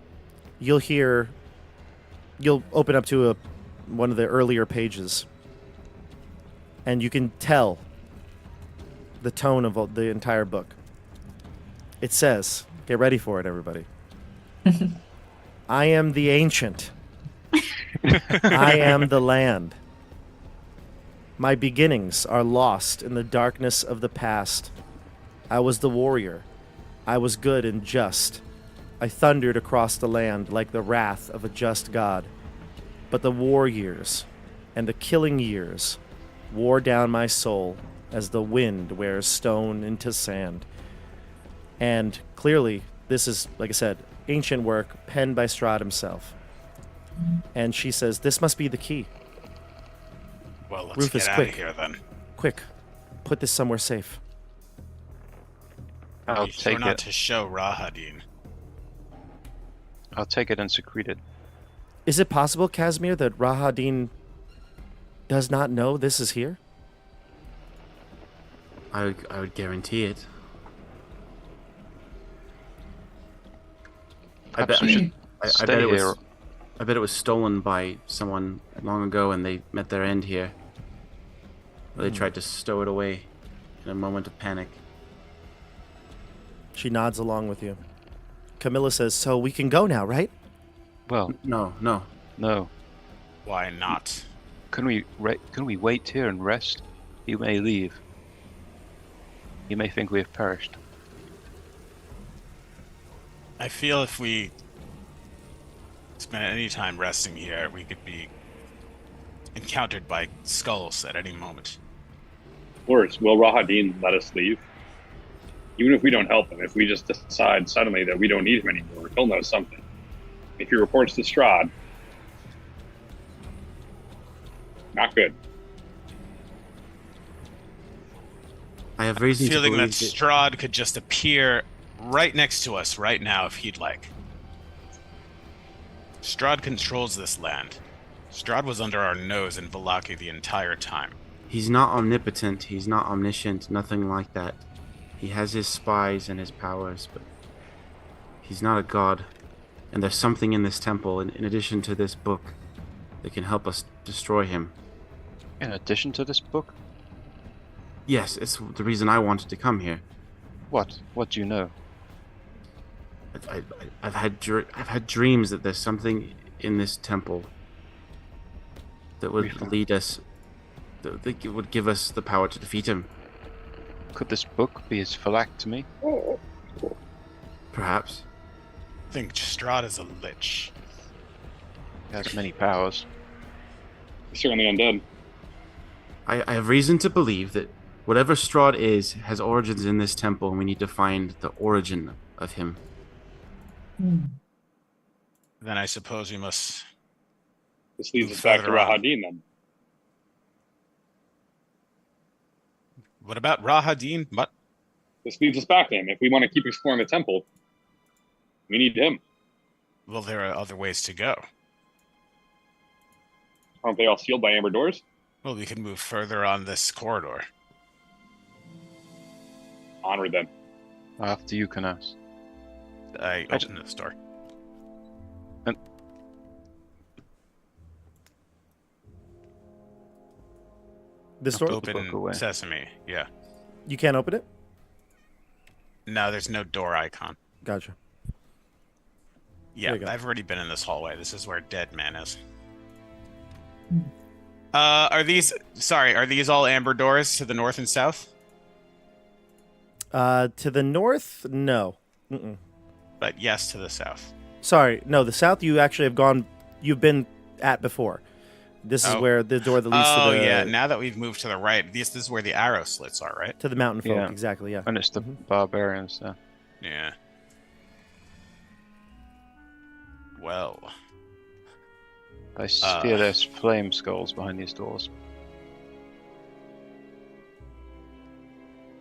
You'll open up to one of the earlier pages, and you can tell the tone of the entire book. It says, get ready for it, everybody. "I am the ancient. I am the land. My beginnings are lost in the darkness of the past. I was the warrior. I was good and just. I thundered across the land like the wrath of a just god. But the war years and the killing years wore down my soul as the wind wears stone into sand." And clearly, this is, like I said, ancient work penned by Strahd himself. And she says, "This must be the key. Well, let's Rufus, get out quick. of here then. Quick, put this somewhere safe." I'll Be sure take not it. to show Rahadin. I'll take it and secrete it. Is it possible, Casimir, that Rahadin does not know this is here? I would guarantee it. I bet. Perhaps we should I stay bet it was. here. I bet it was stolen by someone long ago, and they met their end here. Or they tried to stow it away in a moment of panic. She nods along with you. Camilla says, "So we can go now, right?" Well, No, no. no. Why not? Can we wait here and rest? He may leave. He may think we have perished. I feel if we spent any time resting here, we could be encountered by skulls at any moment. Worse, will Rahadin let us leave? Even if we don't help him, if we just decide suddenly that we don't need him anymore, he'll know something. If he reports to Strahd, not good. I have reason to Feeling believe that Strahd could just appear right next to us right now if he'd like. Strahd controls this land. Strahd was under our nose in Vallaki the entire time. he's not omnipotent, he's not omniscient, nothing like that. He has his spies and his powers, but he's not a god. And there's something in this temple, in addition to this book, that can help us destroy him. In addition to this book? Yes, it's the reason I wanted to come here. What? What do you know? I've had dreams that there's something in this temple that would lead us, that would give us the power to defeat him. Could this book be his phylactery? Perhaps. I think Strahd is a lich. He has many powers. He's certainly undead. I have reason to believe that whatever Strahd is has origins in this temple, and we need to find the origin of him. Then I suppose we must... This leads us back to Further on. Rahadin then. What about Rahadin? What? This leads us back to him. If we want to keep exploring the temple, we need him. Well, there are other ways to go. Aren't they all sealed by amber doors? Well, we can move further on this corridor. Onward then. After you, Canas. I open this door. This door? book away. Open sesame. Yeah. You can't open it? No, there's no door icon. Gotcha. Yeah, There you go. I've already been in this hallway. This is where Dead Man is. Are these all amber doors to the north and south? To the north, no. Mm-mm. But yes to the south. Sorry, no. The south you actually have gone. You've been at before. This is where the door that leads to the. Oh yeah. Now that we've moved to the right, this is where the arrow slits are, right? To the mountain folk, Yeah. exactly. Yeah. And it's the barbarians there. Yeah. Well. I fear there's flame skulls behind these doors.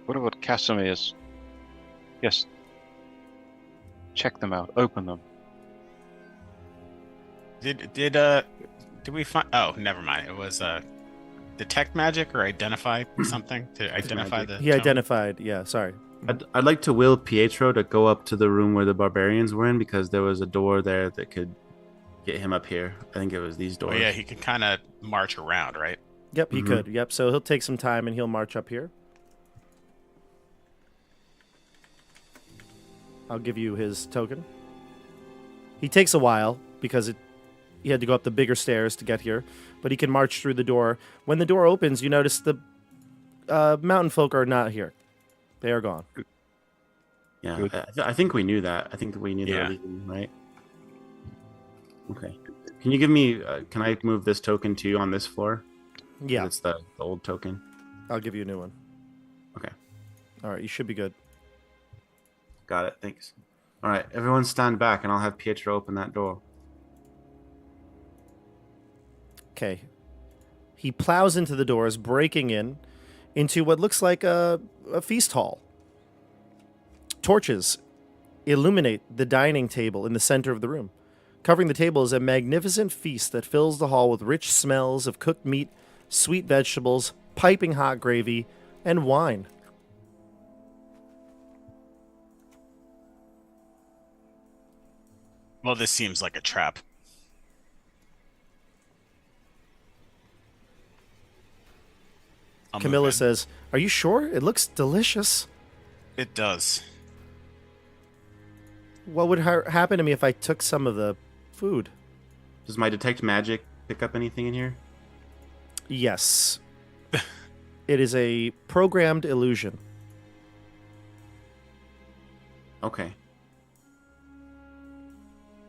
What about Casimir's? Yes. Check them out. Open them. Did we find? Oh, never mind. It was detect magic or identify something to identify the. He tome? identified. Yeah. Sorry. I'd like to will Pietro to go up to the room where the barbarians were in, because there was a door there that could get him up here. I think it was these Oh doors. yeah, he can kind of march around, right? Yep, he could. Yep. So he'll take some time and he'll march up here. I'll give you his token. He takes a while because he had to go up the bigger stairs to get here, but he can march through the door. When the door opens, you notice the mountain folk are not here. They are gone. Yeah, Good. I think we knew that. I think we knew Yeah. that, right? Okay. Can you give me? Can I move this token to you on this floor? Yeah, It's the old token. I'll give you a new one. Okay. All right, you should be good. Got it. Thanks. All right, everyone stand back, and I'll have Pietro open that door. Okay. He plows into the doors, breaking into what looks like a feast hall. Torches illuminate the dining table in the center of the room. Covering the table is a magnificent feast that fills the hall with rich smells of cooked meat, sweet vegetables, piping hot gravy, and wine. Well, this seems like a trap. I'll move Camilla in. says, "Are you sure? It looks delicious. It does. What would happen to me if I took some of the food?" Does my detect magic pick up anything in here? Yes. It is a programmed illusion. Okay.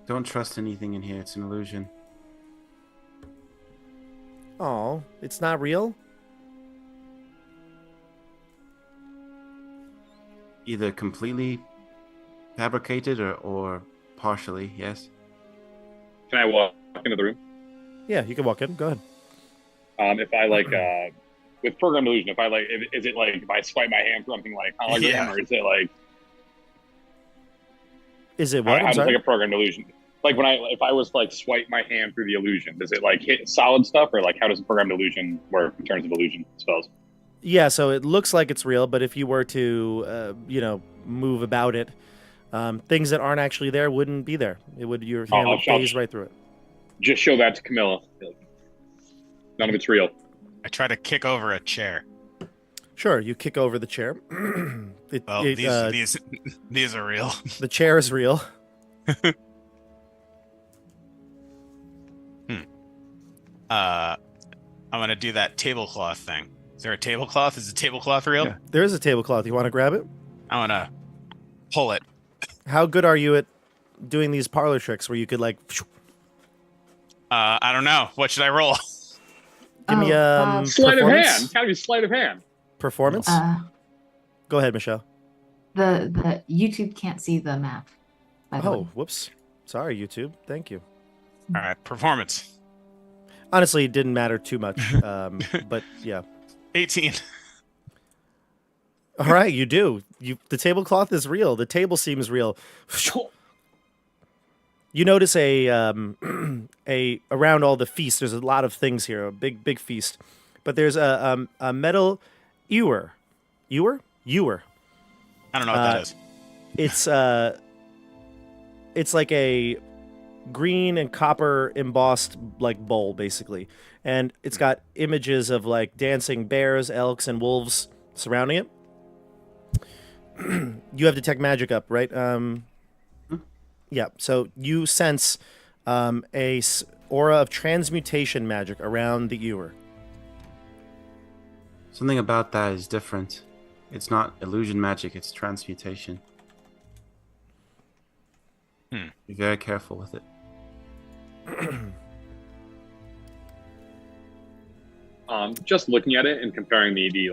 Don't trust anything in here. It's an illusion. Oh, it's not real? Either completely fabricated or partially, yes. Can I walk into the room? Yeah, you can walk in. Go ahead. If I like with program illusion, if I like, is it like if I swipe my hand through something like hologram, Yeah. or is it like Is it what? how I'm does sorry. like a program illusion? Like if I was to, like swipe my hand through the illusion, does it like hit solid stuff, or like how does a program illusion work in terms of illusion spells? Yeah, so it looks like it's real, but if you were to, move about it, things that aren't actually there wouldn't be there. Your hand would phase right through it. Just show that to Camilla. None of it's real. I try to kick over a chair. Sure, you kick over the chair. Well, these are real. The chair is real. I'm gonna do that tablecloth thing. Is there a tablecloth? Is the tablecloth real? Yeah. There is a tablecloth. You want to grab it? I wanna pull it. How good are you at doing these parlor tricks where you could like? I don't know. What should I roll? Give me Sleight of performance. hand. Gotta be sleight of hand. Performance. Go ahead, Michelle. The YouTube can't see the map. By the Oh, way. whoops. Sorry, YouTube. Thank you. All right, performance. Honestly, it didn't matter too much. But yeah. 18. All right, you do. The tablecloth is real. The table seems real. You notice a around all the feast. There's a lot of things here. A big feast, but there's a metal ewer. Ewer. I don't know what that is. It's like a green and copper embossed like bowl basically, and it's got images of like dancing bears, elks, and wolves surrounding it. You have detect magic up, right? Yeah. So you sense aura of transmutation magic around the ewer. Something about that is different. It's not illusion magic, it's transmutation. Be very careful with it. Just looking at it and comparing the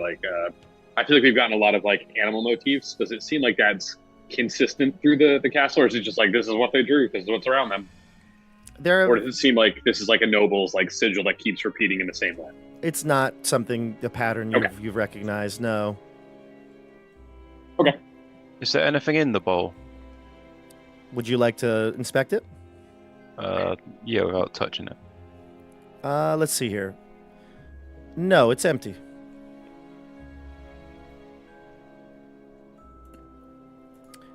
I feel like we've gotten a lot of like animal motifs. Does it seem like that's consistent through the castle, or is it just like this is what they drew, this is what's around them? Or does it seem like this is like a noble's like sigil that keeps repeating in the same way? It's not something, a pattern you've recognized, no. Okay. Is there anything in the bowl? Would you like to inspect it? Yeah, without touching it. Let's see here. No, it's empty.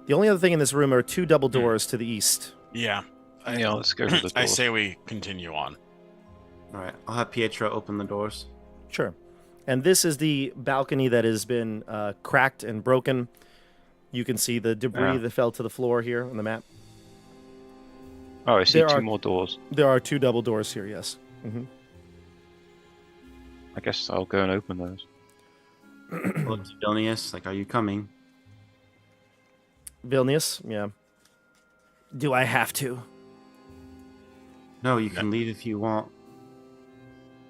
The only other thing in this room are 2 double doors to the east. Yeah. Yeah, let's go to the door. I say we continue on. All right, I'll have Pietro open the doors. Sure. And this is the balcony that has been cracked and broken. You can see the debris that fell to the floor here on the map. Oh, I see 2 more doors. There are 2 double doors here, yes. Mm-hmm. I guess I'll go and open those. Look to Vilnius, like, are you coming? Vilnius, yeah. Do I have to? No, you can leave if you want.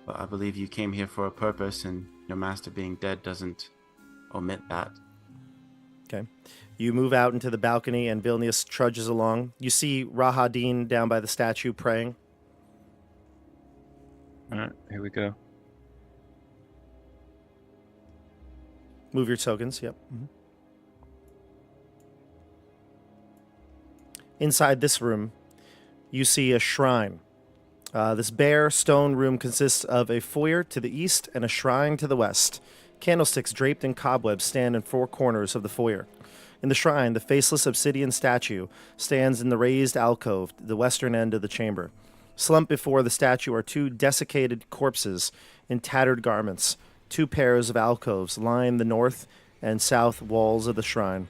But I believe you came here for a purpose, and your master being dead doesn't omit that. Okay. You move out into the balcony, and Vilnius trudges along. You see Rahadin down by the statue praying. All right, here we go. Move your tokens, yep. Mm-hmm. Inside this room, you see a shrine. This bare stone room consists of a foyer to the east and a shrine to the west. Candlesticks draped in cobwebs stand in 4 corners of the foyer. In the shrine, the faceless obsidian statue stands in the raised alcove, the western end of the chamber. Slumped before the statue are 2 desiccated corpses in tattered garments. 2 pairs of alcoves line the north and south walls of the shrine.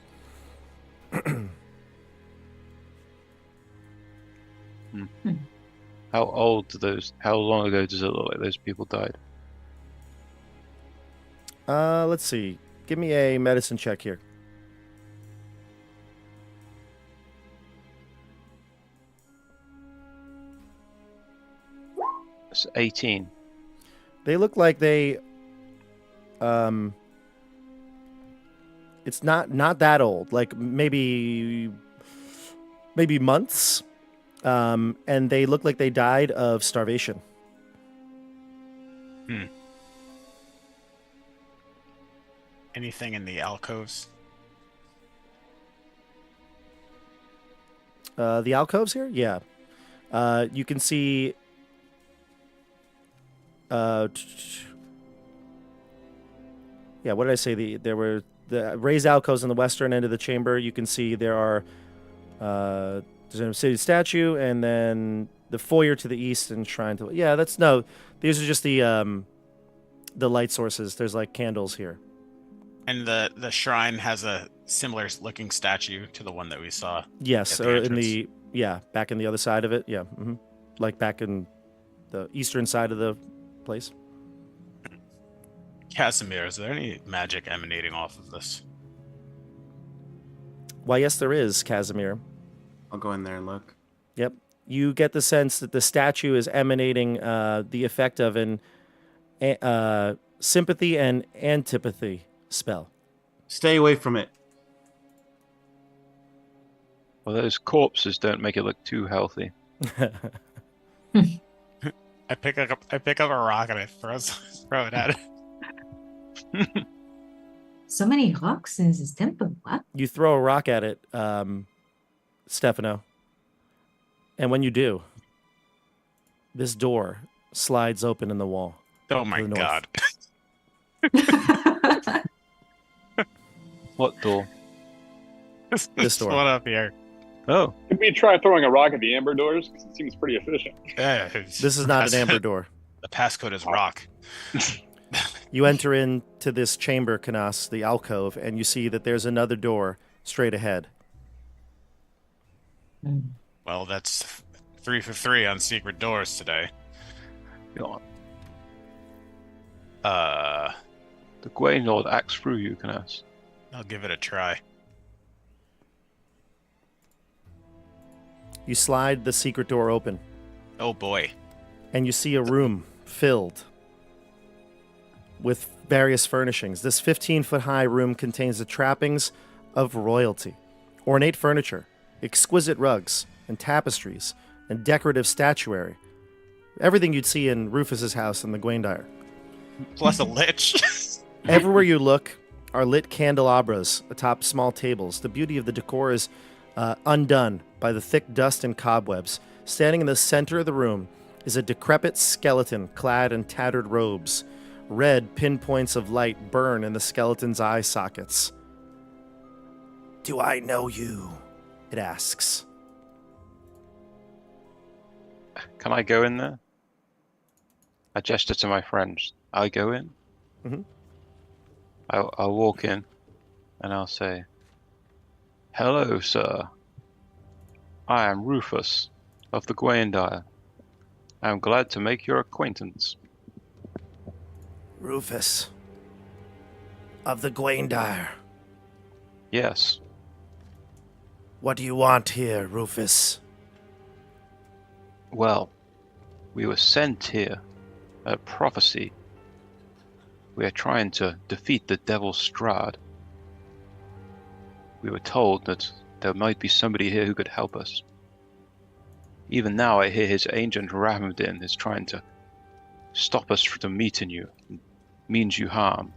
How long ago does it look like those people died? Let's see. Give me a medicine check here. It's 18. They look like they it's not that old, like maybe months. And they look like they died of starvation. Anything in the alcoves? The alcoves here? Yeah. You can see yeah, what did I say? There were the raised alcoves in the western end of the chamber. You can see there are there's an obsidian statue, and then the foyer to the east and shrine to... Yeah, these are just the light sources. There's like candles here. And the shrine has a similar looking statue to the one that we saw. Yes, at the or entrance. back in the other side of it. Yeah, mm-hmm. Like back in the eastern side of the place. Casimir, is there any magic emanating off of this? Why, yes, there is, Casimir. I'll go in there and look. Yep. You get the sense that the statue is emanating the effect of an sympathy and antipathy spell. Stay away from it. Well, those corpses don't make it look too healthy. I pick up a rock and I throw it at it. So many rocks in this temple. What? You throw a rock at it, Stefano. And when you do, this door slides open in the wall. Oh my to the god. What door? This door. One up here. Oh, Could we try throwing a rock at the amber doors? Because it seems pretty efficient. This is not an amber door. The passcode is rock. You enter into this chamber, Canas, the alcove, and you see that there's another door straight ahead. Well, that's 3 for 3 on secret doors today. God. The Gwaindire acts through you, Canas. I'll give it a try. You slide the secret door open, Oh boy. and you see a room filled with various furnishings. This 15-foot-high room contains the trappings of royalty, ornate furniture, exquisite rugs and tapestries, and decorative statuary. Everything you'd see in Rufus's house in the Gwaindire. Plus a lich. Everywhere you look are lit candelabras atop small tables. The beauty of the decor is undone by the thick dust and cobwebs. Standing in the center of the room is a decrepit skeleton clad in tattered robes. Red pinpoints of light burn in the skeleton's eye sockets. "Do I know you?" it asks. Can I go in there? I gesture to my friends. I go in? Mhm. I'll walk in and I'll say, "Hello, sir. I am Rufus of the Gwaindire. I am glad to make your acquaintance." Rufus of the Gwaindire. Yes. What do you want here, Rufus? Well, we were sent here at prophecy. We are trying to defeat the devil Strahd. We were told that there might be somebody here who could help us. Even now I hear his agent Rahadin is trying to stop us from meeting you, means you harm.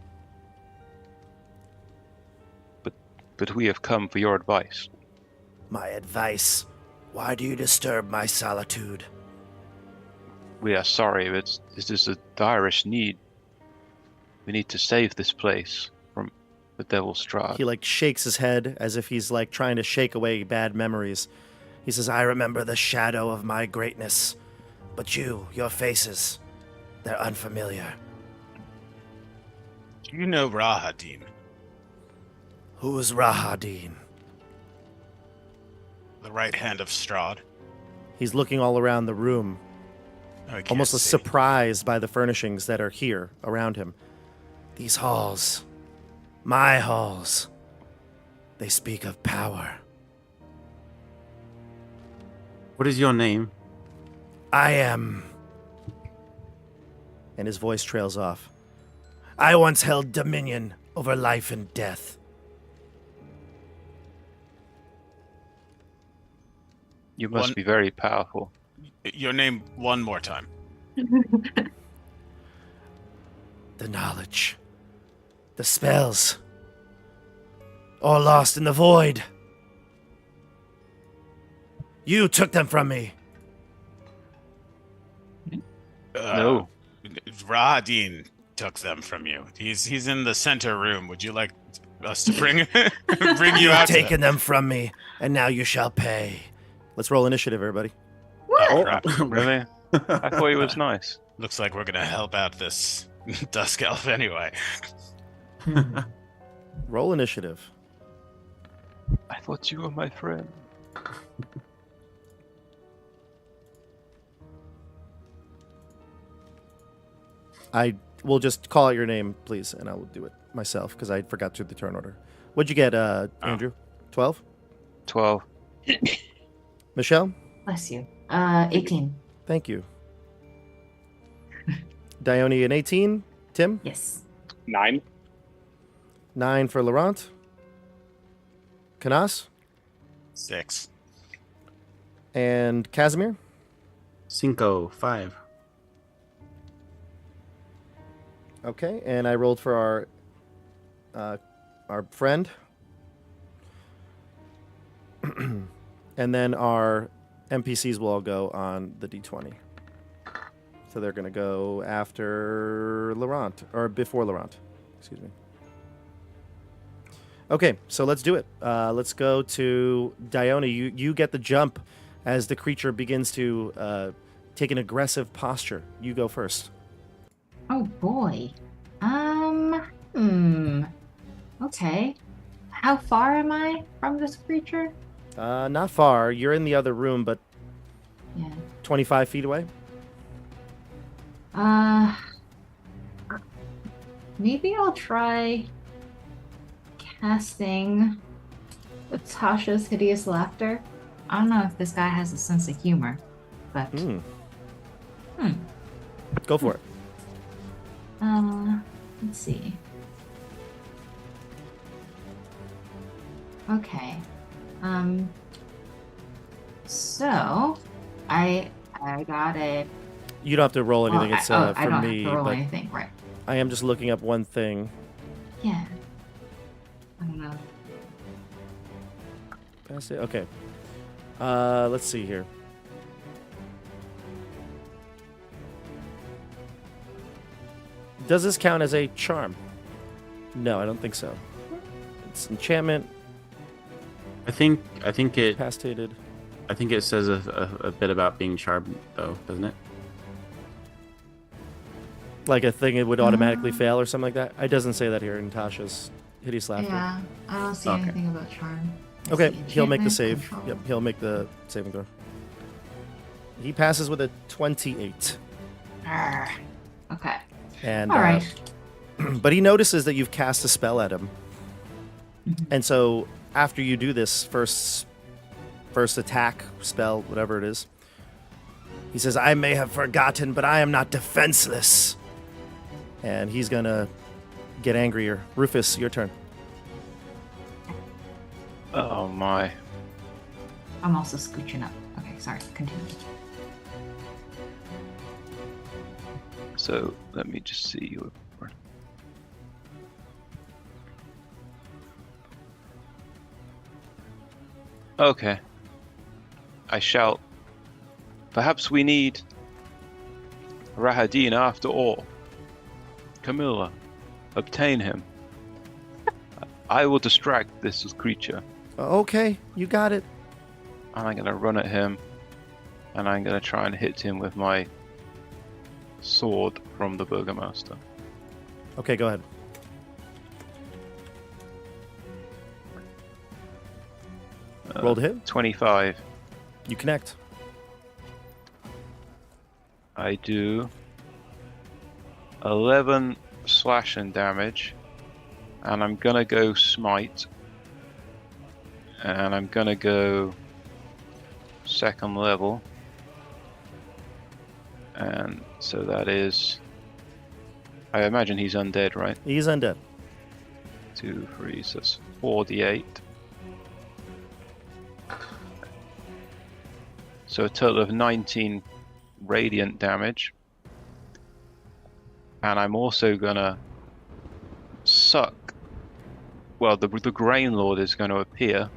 But we have come for your advice. My advice. Why do you disturb my solitude? We are sorry, but this is a direst need. We need to save this place from the devil Strahd. He shakes his head as if he's trying to shake away bad memories. He says, "I remember the shadow of my greatness, but your faces, they're unfamiliar." Do you know Rahadin? Who's Rahadin? The right hand of Strahd? He's looking all around the room, I can't almost see. surprised by the furnishings that are here around him. These halls, my halls, they speak of power. What is your name? I am... And his voice trails off. I once held dominion over life and death. You must One- be very powerful. Your name one more time. The knowledge, the spells, all lost in the void. You took them from me. No. Rahadin took them from you. He's in the center room. Would you like us to bring bring you out? Taken them from me, and now you shall pay. Let's roll initiative, everybody. Oh, crap. Really? I thought he was nice. Looks like we're gonna help out this Dusk Elf anyway. Roll initiative. I thought you were my friend. I will just call out your name, please, and I will do it myself because I forgot to do the turn order. What'd you get, Andrew? 12? 12. Michelle? Bless you. 18. Thank you. Dione an 18. Tim? Yes. 9. 9 for Laurent. Canas? 6. And Casimir? 5. Okay, and I rolled for our friend. And then our NPCs will all go on the D20. So they're going to go after Laurent, or before Laurent. Excuse me. Okay, so let's do it. Let's go to Dione. You get the jump as the creature begins to take an aggressive posture. You go first. Oh boy. Okay. How far am I from this creature? Not far. You're in the other room, but Yeah. 25 feet away. Maybe I'll try casting Tasha's Hideous Laughter. I don't know if this guy has a sense of humor, but Go for it. let's see. Okay. So I got it. You don't have to roll anything. It's I for don't me, have to roll but anything, right? I am just looking up one thing. Yeah. I don't know. Pass it. Okay. Let's see here. Does this count as a charm? No, I don't think so. It's enchantment, I think it incapacitated. I think it says a bit about being charmed though, doesn't it? Like a thing it would automatically fail or something like that. It doesn't say that here in Tasha's Hideous Laughter. Yeah, I don't see Okay. anything about charm. I Okay, see he'll make the enchantment, save. control. Yep, he'll make the saving throw. He passes with a 28. Arr. Okay. And All right. but he notices that you've cast a spell at him. Mhm. And so after you do this first attack, spell, whatever it is, he says, I may have forgotten, but I am not defenseless. And he's going to get angrier. Rufus, your turn. Oh my. I'm also scooching up. Okay, sorry. Continue. So let me just see your. Okay. I shout. Perhaps we need Rahadin after all. Camilla, obtain him. I will distract this creature. Okay, you got it. And I'm going to run at him. And I'm going to try and hit him with my sword from the Burgomaster. Okay, go ahead. Roll to hit. 25. You connect. I do 11 slashing damage, and I'm gonna go smite, and I'm gonna go second level, and so that is, I imagine he's undead, right? He's undead. 2, 3, so that's 4d8. So a total of 19 radiant damage. And I'm also gonna suck. Well, the Grain Lord is going to appear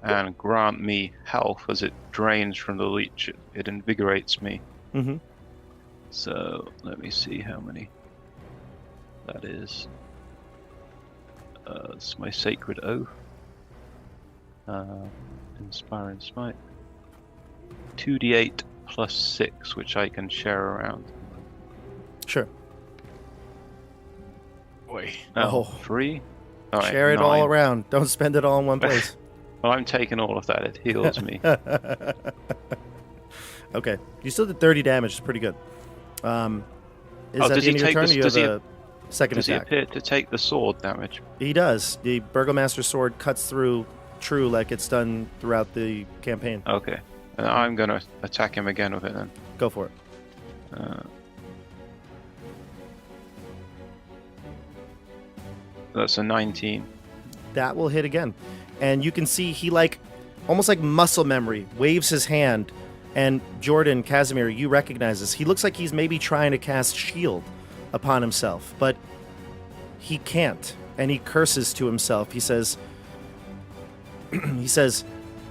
and grant me health as it drains from the leech. It invigorates me. Mm-hmm. So let me see how many that is. It's my Sacred Oath. Inspiring Smite. 2d8 plus 6, which I can share around. Sure. Boy. Oh. 3. All right, Share it all 9. around. Don't spend it all in one place. Well, I'm taking all of that. It heals me. Okay. You still did 30 damage. It's pretty good. Is that does the he end of your take turn? this- Or you does have he- a second Does he attack? appear to take the sword damage? He does. The Burgomaster's sword cuts through true like it's done throughout the campaign. Okay. I'm going to attack him again with it then. Go for it. That's a 19. That will hit again. And you can see he almost like muscle memory, waves his hand. And Jordan, Casimir, you recognize this. He looks like he's maybe trying to cast shield upon himself, but he can't. And he curses to himself. He says,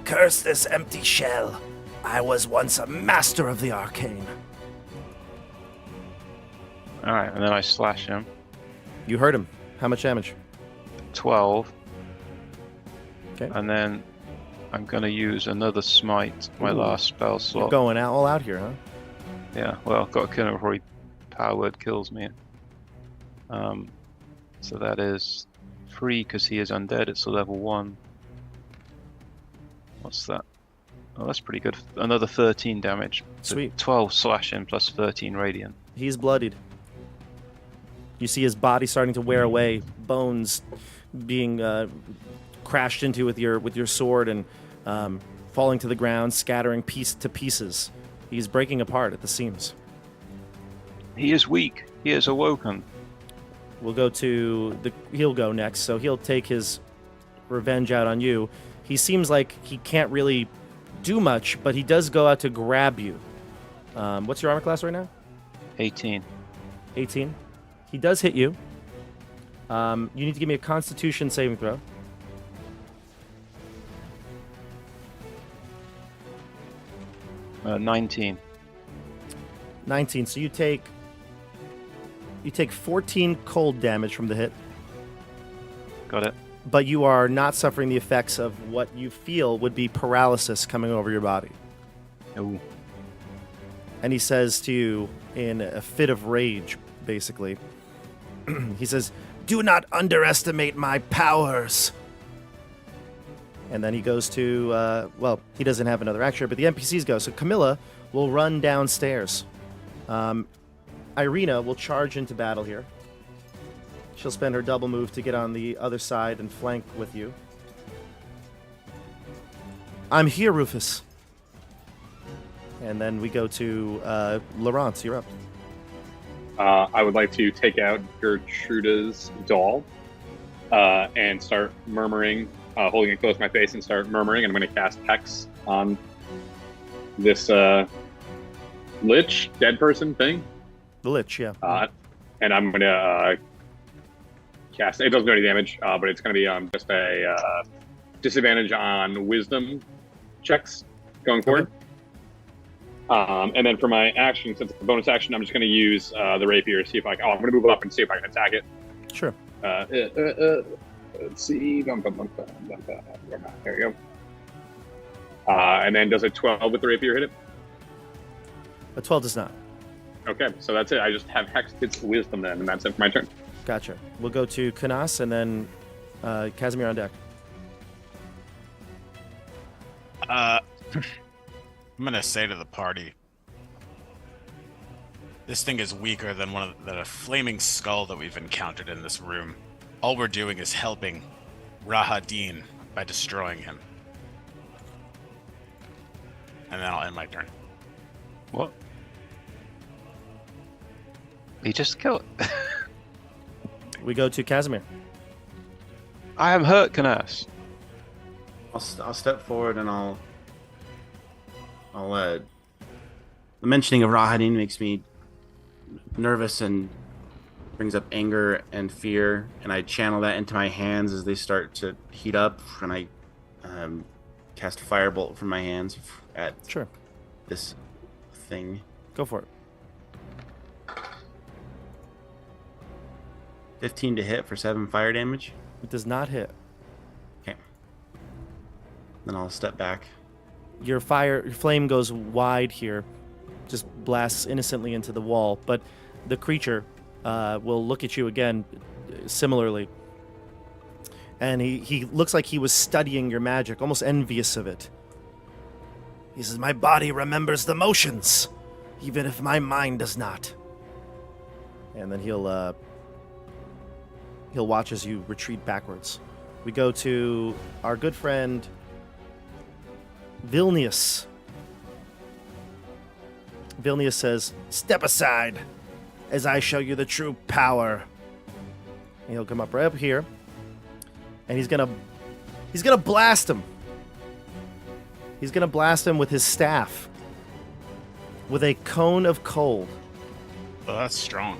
curse this empty shell. I was once a master of the arcane. Alright, and then I slash him. You heard him. How much damage? 12. Okay. And then I'm going to use another smite, my Ooh. last spell You're slot. going all out here, huh? Yeah, well, I've got to kill him before he power word kills me. So that is 3 because he is undead. It's a level 1. What's that? Oh, that's pretty good. Another 13 damage. So Sweet. 12 slashing plus 13 radiant. He's bloodied. You see his body starting to wear away, bones being crashed into with your sword and falling to the ground, scattering piece to pieces. He's breaking apart at the seams. He is weak. He is awoken. We'll go to he'll go next, so he'll take his revenge out on you. He seems like he can't really do much, but he does go out to grab you. What's your armor class right now? 18. 18. He does hit you. You need to give me a Constitution saving throw. Uh, 19. 19. So you take 14 cold damage from the hit, Got it. but you are not suffering the effects of what you feel would be paralysis coming over your body. Ooh. And he says to you in a fit of rage, basically, he says, "Do not underestimate my powers." And then he goes to, he doesn't have another action, but the NPCs go. So Camilla will run downstairs. Irina will charge into battle here. She'll spend her double move to get on the other side and flank with you. I'm here, Rufus. And then we go to Laurent. You're up. I would like to take out Gertruda's doll and start murmuring, holding it close to my face and start murmuring. And I'm going to cast Hex on this Lich, dead person thing. The Lich, yeah. And I'm going to cast, it doesn't do any damage, but it's going to be just a disadvantage on wisdom checks going forward. Okay. And then for my action, since it's a bonus action, I'm just going to use the rapier to see if I can. I'm going to move up and see if I can attack it. Sure. Let's see. There you go. And then does a 12 with the rapier hit it? A 12 does not. Okay, so that's it. I just have Hex hits wisdom then, and that's it for my turn. Gotcha. We'll go to Canas and then Casimir on deck. I'm gonna say to the party, this thing is weaker than the flaming skull that we've encountered in this room. All we're doing is helping Rahadin by destroying him. And then I'll end my turn. What? He just killed. We go to Casimir. I am hurt, Canas. I'll step forward and I'll the mentioning of Rahadin makes me nervous and brings up anger and fear, and I channel that into my hands as they start to heat up, and I cast a firebolt from my hands at Sure. this thing. Go for it. 15 to hit for 7 fire damage. It does not hit. Okay. Then I'll step back. Your flame goes wide here, just blasts innocently into the wall, but the creature will look at you again similarly. And he looks like he was studying your magic, almost envious of it. He says, "My body remembers the motions, even if my mind does not." And then he'll watch as you retreat backwards. We go to our good friend Vilnius. Vilnius says, "Step aside as I show you the true power." And he'll come up right up here, and he's gonna blast him. He's gonna blast him with his staff, with a cone of cold. Oh, that's strong.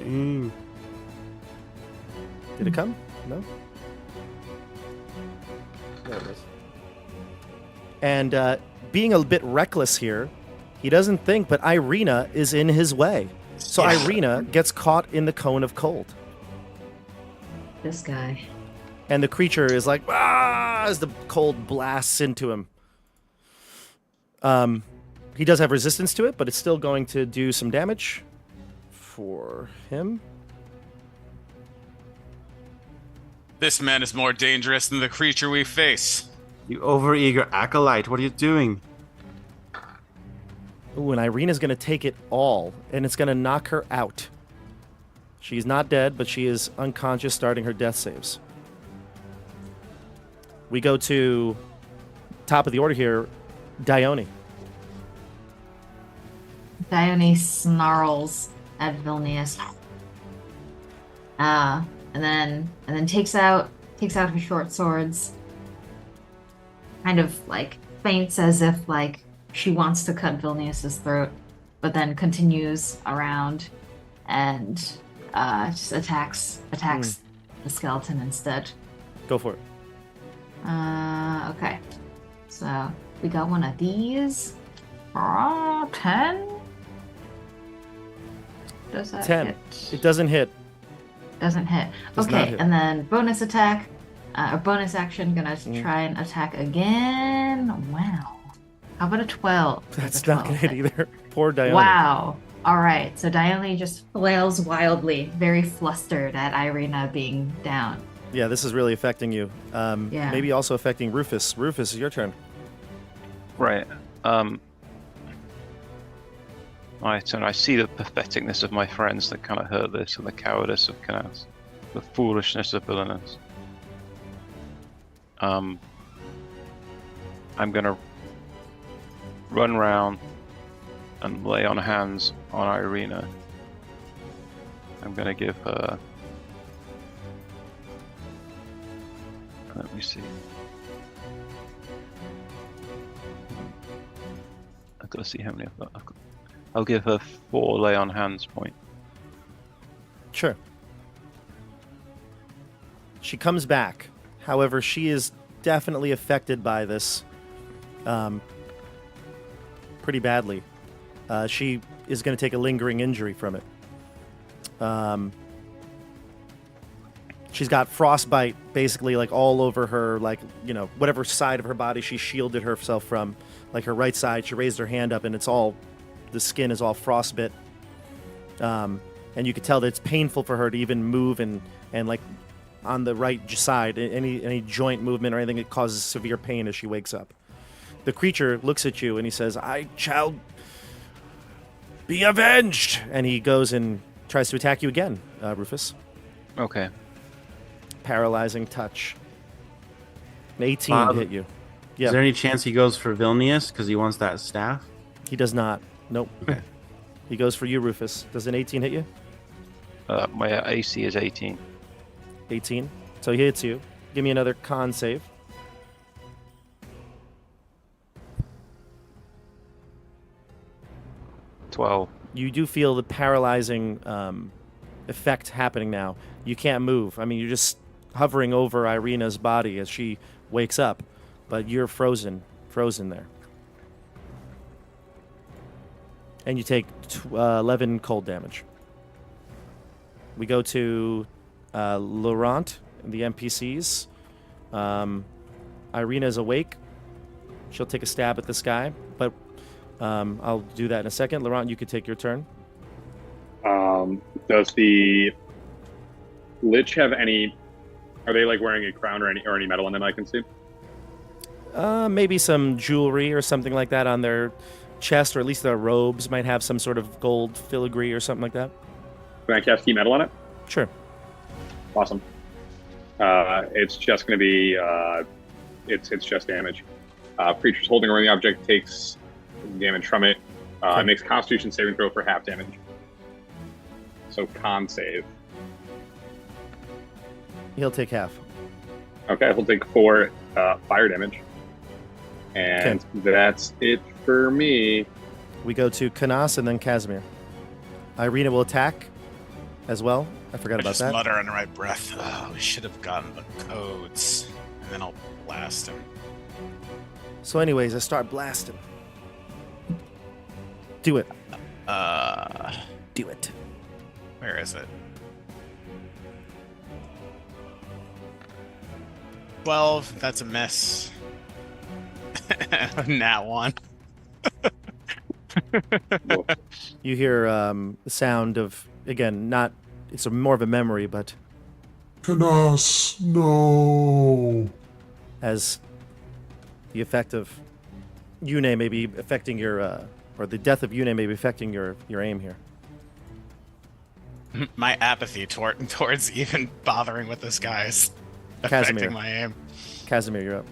Mm. Did it come? No? There it is. And being a bit reckless here, he doesn't think, but Irina is in his way. So Yeah. Irina gets caught in the cone of cold. This guy. And the creature is like, "Ah!" as the cold blasts into him. He does have resistance to it, but it's still going to do some damage for him. This man is more dangerous than the creature we face. You overeager acolyte, what are you doing? Ooh, and Irina's going to take it all, and it's going to knock her out. She's not dead, but she is unconscious, starting her death saves. We go to top of the order here, Dione. Dione snarls at Vilnius. And then takes out her short swords. Kind of like feints as if like she wants to cut Vilnius's throat, but then continues around and just attacks the skeleton instead. Go for it. Okay. So we got one of these. 10. Does that 10. hit? It doesn't hit. Doesn't hit. Does not Okay, hit. and then bonus attack, or bonus action, gonna try and attack again. Wow. How about a 12? That's Does a not going to 12 hit either. Poor Dione. Wow. All right. So Dione just flails wildly, very flustered at Irina being down. Yeah, this is really affecting you. Yeah. Maybe also affecting Rufus. Rufus, it's your turn. Right. Right, and I see the patheticness of my friends that cannot hurt this, and the cowardice of Canas, the foolishness of villainous. I'm gonna run round and lay on hands on Irina. I'm gonna give her. Let me see. I've got to see how many I've got. I'll give her 4 lay on hands point. Sure. She comes back. However, she is definitely affected by this pretty badly. She is going to take a lingering injury from it. She's got frostbite basically like all over her, like, you know, whatever side of her body she shielded herself from. Like her right side, she raised her hand up and it's all, the skin is all frostbit. And you could tell that it's painful for her to even move and like on the right side, any joint movement or anything, it causes severe pain as she wakes up. The creature looks at you and he says, "I shall be avenged!" And he goes and tries to attack you again, Rufus. Okay. Paralyzing touch. An 18 hit you. Yeah, Is there any chance he goes for Vilnius because he wants that staff? he does not. Nope. Okay. He goes for you, Rufus. Does an 18 hit you? My AC is 18. 18. So he hits you. Give me another con save. $12. You do feel the paralyzing effect happening now. You can't move. I mean, you're just hovering over Irina's body as she wakes up, but you're frozen there. And you take 11 cold damage. We go to Laurent, the NPCs. Irina is awake. She'll take a stab at this guy, but I'll do that in a second. Laurent, you could take your turn. Does the Lich have any? Are they like wearing a crown or any metal on them I can see? Maybe some jewelry or something like that on their chest, or at least their robes might have some sort of gold filigree or something like that. Can I cast key metal on it? Sure. Awesome. It's just going to be it's just damage. Creatures holding around the object takes damage from it. Okay. It makes Constitution saving throw for half damage. So con save. He'll take half. Okay, he'll take 4 fire damage. And that's it for me. We go to Canas and then Casimir. Irina will attack as well. I forgot I about just that. mutter under my breath. Oh, we should have gotten the codes, and then I'll blast him. So anyways, I start blasting. Do it. Do it. Where is it? 12. That's a miss. Nat 1. You hear the sound of, again, not, it's more of a memory, but Canas, no. as the effect of Yune may be affecting your or the death of Yune may be affecting your aim here. My apathy towards even bothering with this guy is Casimir. affecting my aim. Casimir, you're up.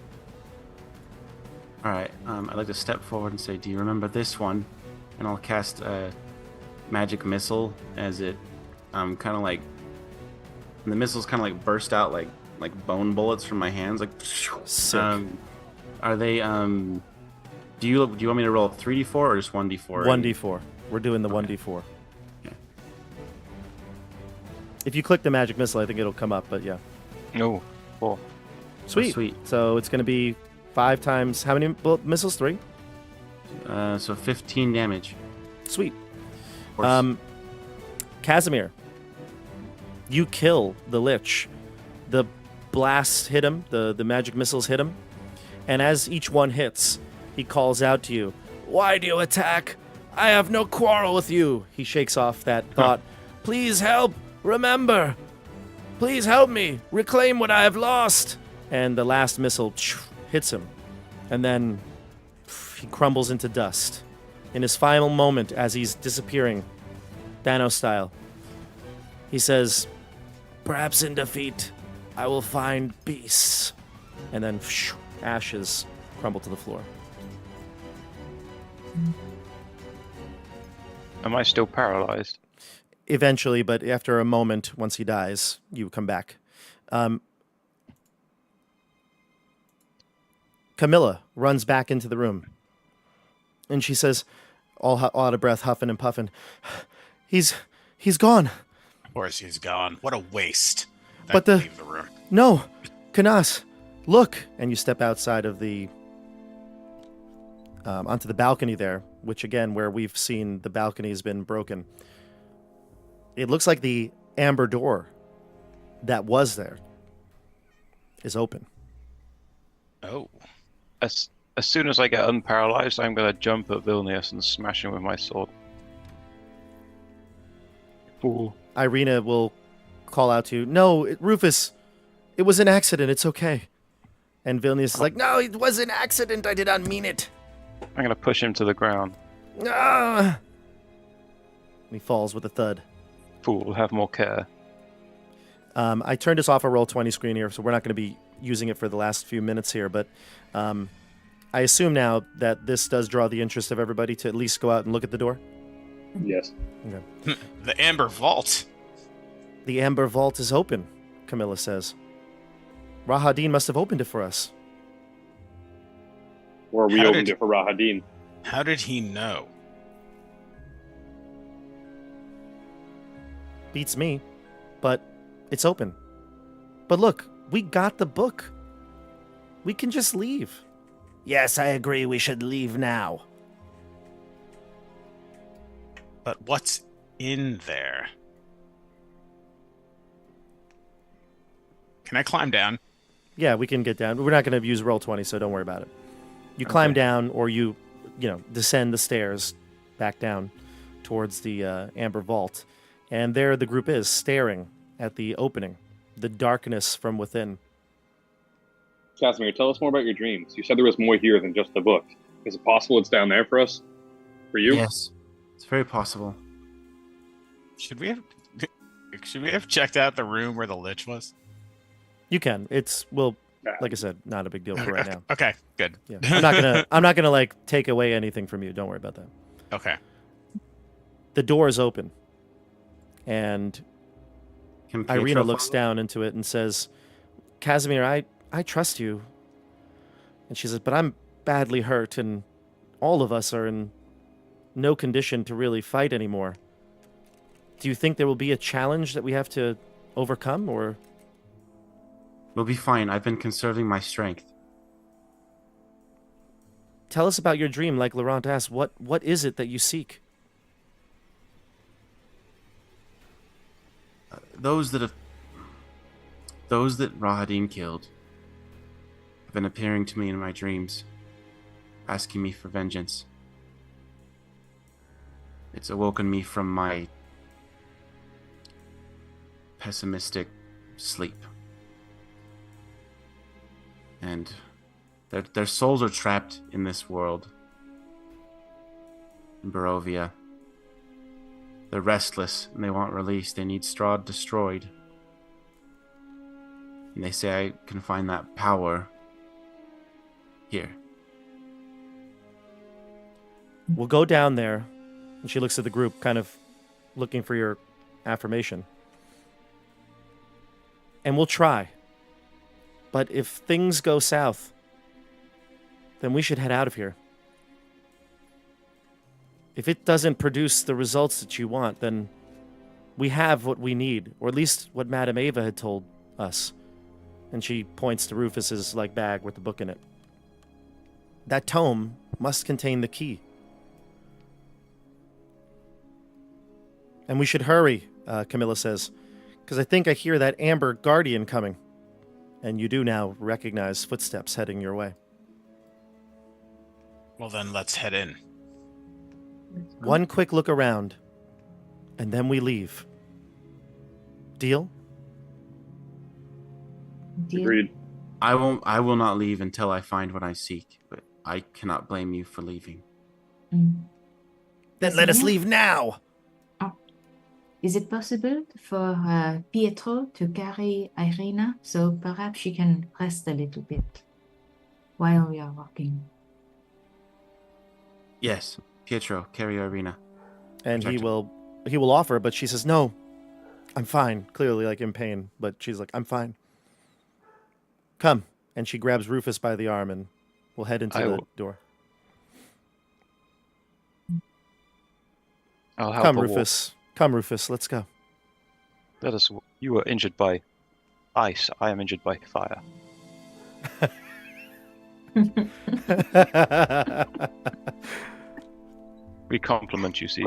All right. I'd like to step forward and say, "Do you remember this one?" And I'll cast a magic missile as it, kind of like, and the missiles kind of like burst out like bone bullets from my hands. Like, Sick. Are they? Do you want me to roll 3d4 or just 1d4? 1d4. We're doing the 1d4. If you click the magic missile, I think it'll come up, but yeah. No, 4. Sweet. Sweet. So it's going to be 5 times, how many missiles? 3? So 15 damage. Sweet. Of course. Casimir, you kill the Lich. The blasts hit him, the magic missiles hit him, and as each one hits, he calls out to you, "Why do you attack? I have no quarrel with you." He shakes off that thought. "Please help. Remember. Please help me. Reclaim what I have lost." And the last missile hits him. And then he crumbles into dust. In his final moment, as he's disappearing, Thanos style, he says, "Perhaps in defeat, I will find peace." And then ashes crumble to the floor. Am I still paralyzed? Eventually, but after a moment, once he dies, you come back. Camilla runs back into the room. And she says, all out of breath, huffing and puffing, He's gone. Of course he's gone. What a waste. But Leave the room. No, Canas, look. And you step outside of the, onto the balcony there, which again, where we've seen the balcony has been broken. It looks like the amber door that was there is open. Oh. As soon as I get unparalyzed, I'm going to jump at Vilnius and smash him with my sword. Fool. Irina will call out to you, "No, Rufus, it was an accident. It's okay." And Vilnius is like, "No, it was an accident. I did not mean it." I'm going to push him to the ground. Ah! He falls with a thud. Fool, have more care. I turned us off a Roll20 screen here, so we're not going to be using it for the last few minutes here, but I assume now that this does draw the interest of everybody to at least go out and look at the door. Yes. Okay. The Amber Vault. The Amber Vault is open, Camilla says. Rahadin must have opened it for us. Or we How opened did- it for Rahadin. How did he know? Beats me, but it's open. But look, we got the book. We can just leave. Yes, I agree. We should leave now. But what's in there? Can I climb down? Yeah, we can get down. We're not going to use Roll20, so don't worry about it. You climb down, or you descend the stairs back down towards the Amber Vault. And there the group is, staring at the opening, the darkness from within. Casimir, tell us more about your dreams. You said there was more here than just the book. Is it possible it's down there for us? For you? Yes, it's very possible. Should we have checked out the room where the Lich was? You can. It's, well, like I said, not a big deal for right now. Okay, good. Yeah. I'm not gonna like take away anything from you. Don't worry about that. Okay. The door is open. And Can Irina Pietro looks follow? down into it and says, "Casimir, I trust you." And she says, "But I'm badly hurt, and all of us are in no condition to really fight anymore. Do you think there will be a challenge that we have to overcome, or?" We'll be fine. I've been conserving my strength. Tell us about your dream, like Laurent asked. What is it that you seek? Those that Rahadin killed have been appearing to me in my dreams, asking me for vengeance. It's awoken me from my pessimistic sleep. And their souls are trapped in this world. in Barovia. They're restless and they want released. They need Strahd destroyed. And they say I can find that power here. We'll go down there. And she looks at the group, kind of looking for your affirmation. And we'll try. But if things go south, then we should head out of here. If it doesn't produce the results that you want, then we have what we need, or at least what Madame Ava had told us. And she points to Rufus's bag with the book in it. That tome must contain the key. And we should hurry, Camilla says, because I think I hear that Amber Guardian coming. And you do now recognize footsteps heading your way. Well, then let's head in. One quick look around, and then we leave. Deal? Deal. Agreed. I will not leave until I find what I seek, but I cannot blame you for leaving. Then let us Stefano? leave now! Is it possible for Pietro to carry Irina so perhaps she can rest a little bit while we are walking? Yes, Pietro, carry Irina. And he Protect her. will offer, but she says, no, I'm fine. Clearly, in pain, but she's like, I'm fine. Come. And she grabs Rufus by the arm and we'll head into the door. I'll help Come, her walk. Rufus. Come, Rufus. Let's go. You were injured by ice. I am injured by fire. We complement, you see.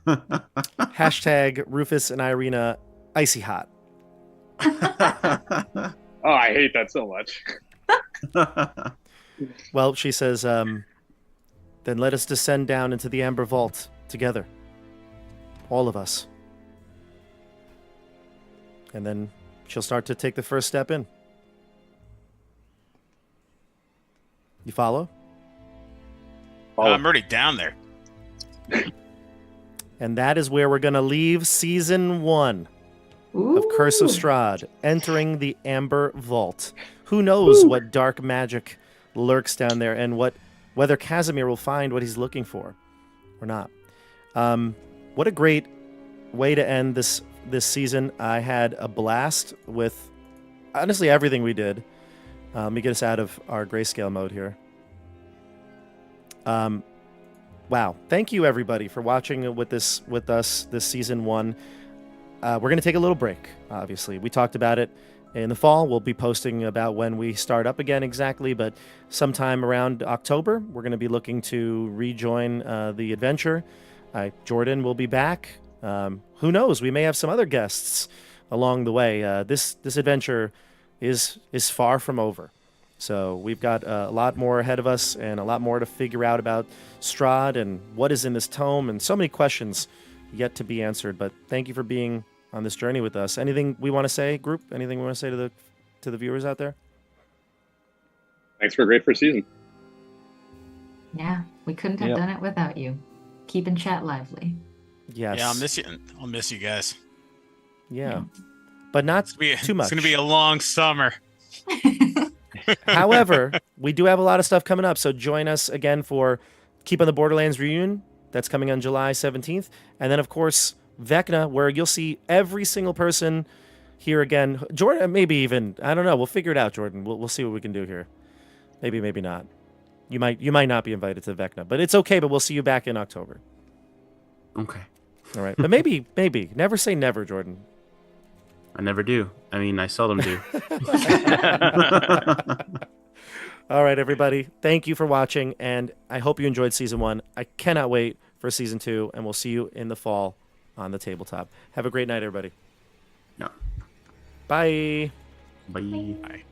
Hashtag Rufus and Irina icy hot. Oh, I hate that so much. Well, she says, then let us descend down into the Amber Vault together. All of us. And then she'll start to take the first step in. You follow? I'm already down there. And that is where we're going to leave Season 1 of Curse of Strahd, entering the Amber Vault. Who knows what dark magic lurks down there and whether Casimir will find what he's looking for or not. What a great way to end this season. I had a blast with, honestly, everything we did. Let me get us out of our grayscale mode here. Wow. Thank you, everybody, for watching with us this Season 1. We're going to take a little break, obviously. We talked about it in the fall. We'll be posting about when we start up again exactly, but sometime around October, we're going to be looking to rejoin the adventure. Jordan will be back. Who knows? We may have some other guests along the way. This adventure is far from over. So we've got a lot more ahead of us and a lot more to figure out about Strahd and what is in this tome and so many questions yet to be answered. But thank you for being on this journey with us. Anything we want to say, group? Anything we want to say to the viewers out there? Thanks for a great first season. Yeah, we couldn't have done it without you. Keeping chat lively. Yes. Yeah, I'll miss you guys. Yeah. But not too much. It's gonna be a long summer. However, we do have a lot of stuff coming up, so join us again for Keep on the Borderlands reunion. That's coming on July 17th. And then, of course, Vecna, where you'll see every single person here again. Jordan, maybe even, I don't know. We'll figure it out, Jordan. We'll see what we can do here. Maybe, maybe not. You might not be invited to Vecna, but it's okay, but we'll see you back in October. Okay. All right. But maybe. Never say never, Jordan. I never do. I mean, I seldom do. All right, everybody. Thank you for watching, and I hope you enjoyed Season 1. I cannot wait for Season 2, and we'll see you in the fall on the tabletop. Have a great night, everybody. No. Bye. Bye. Bye.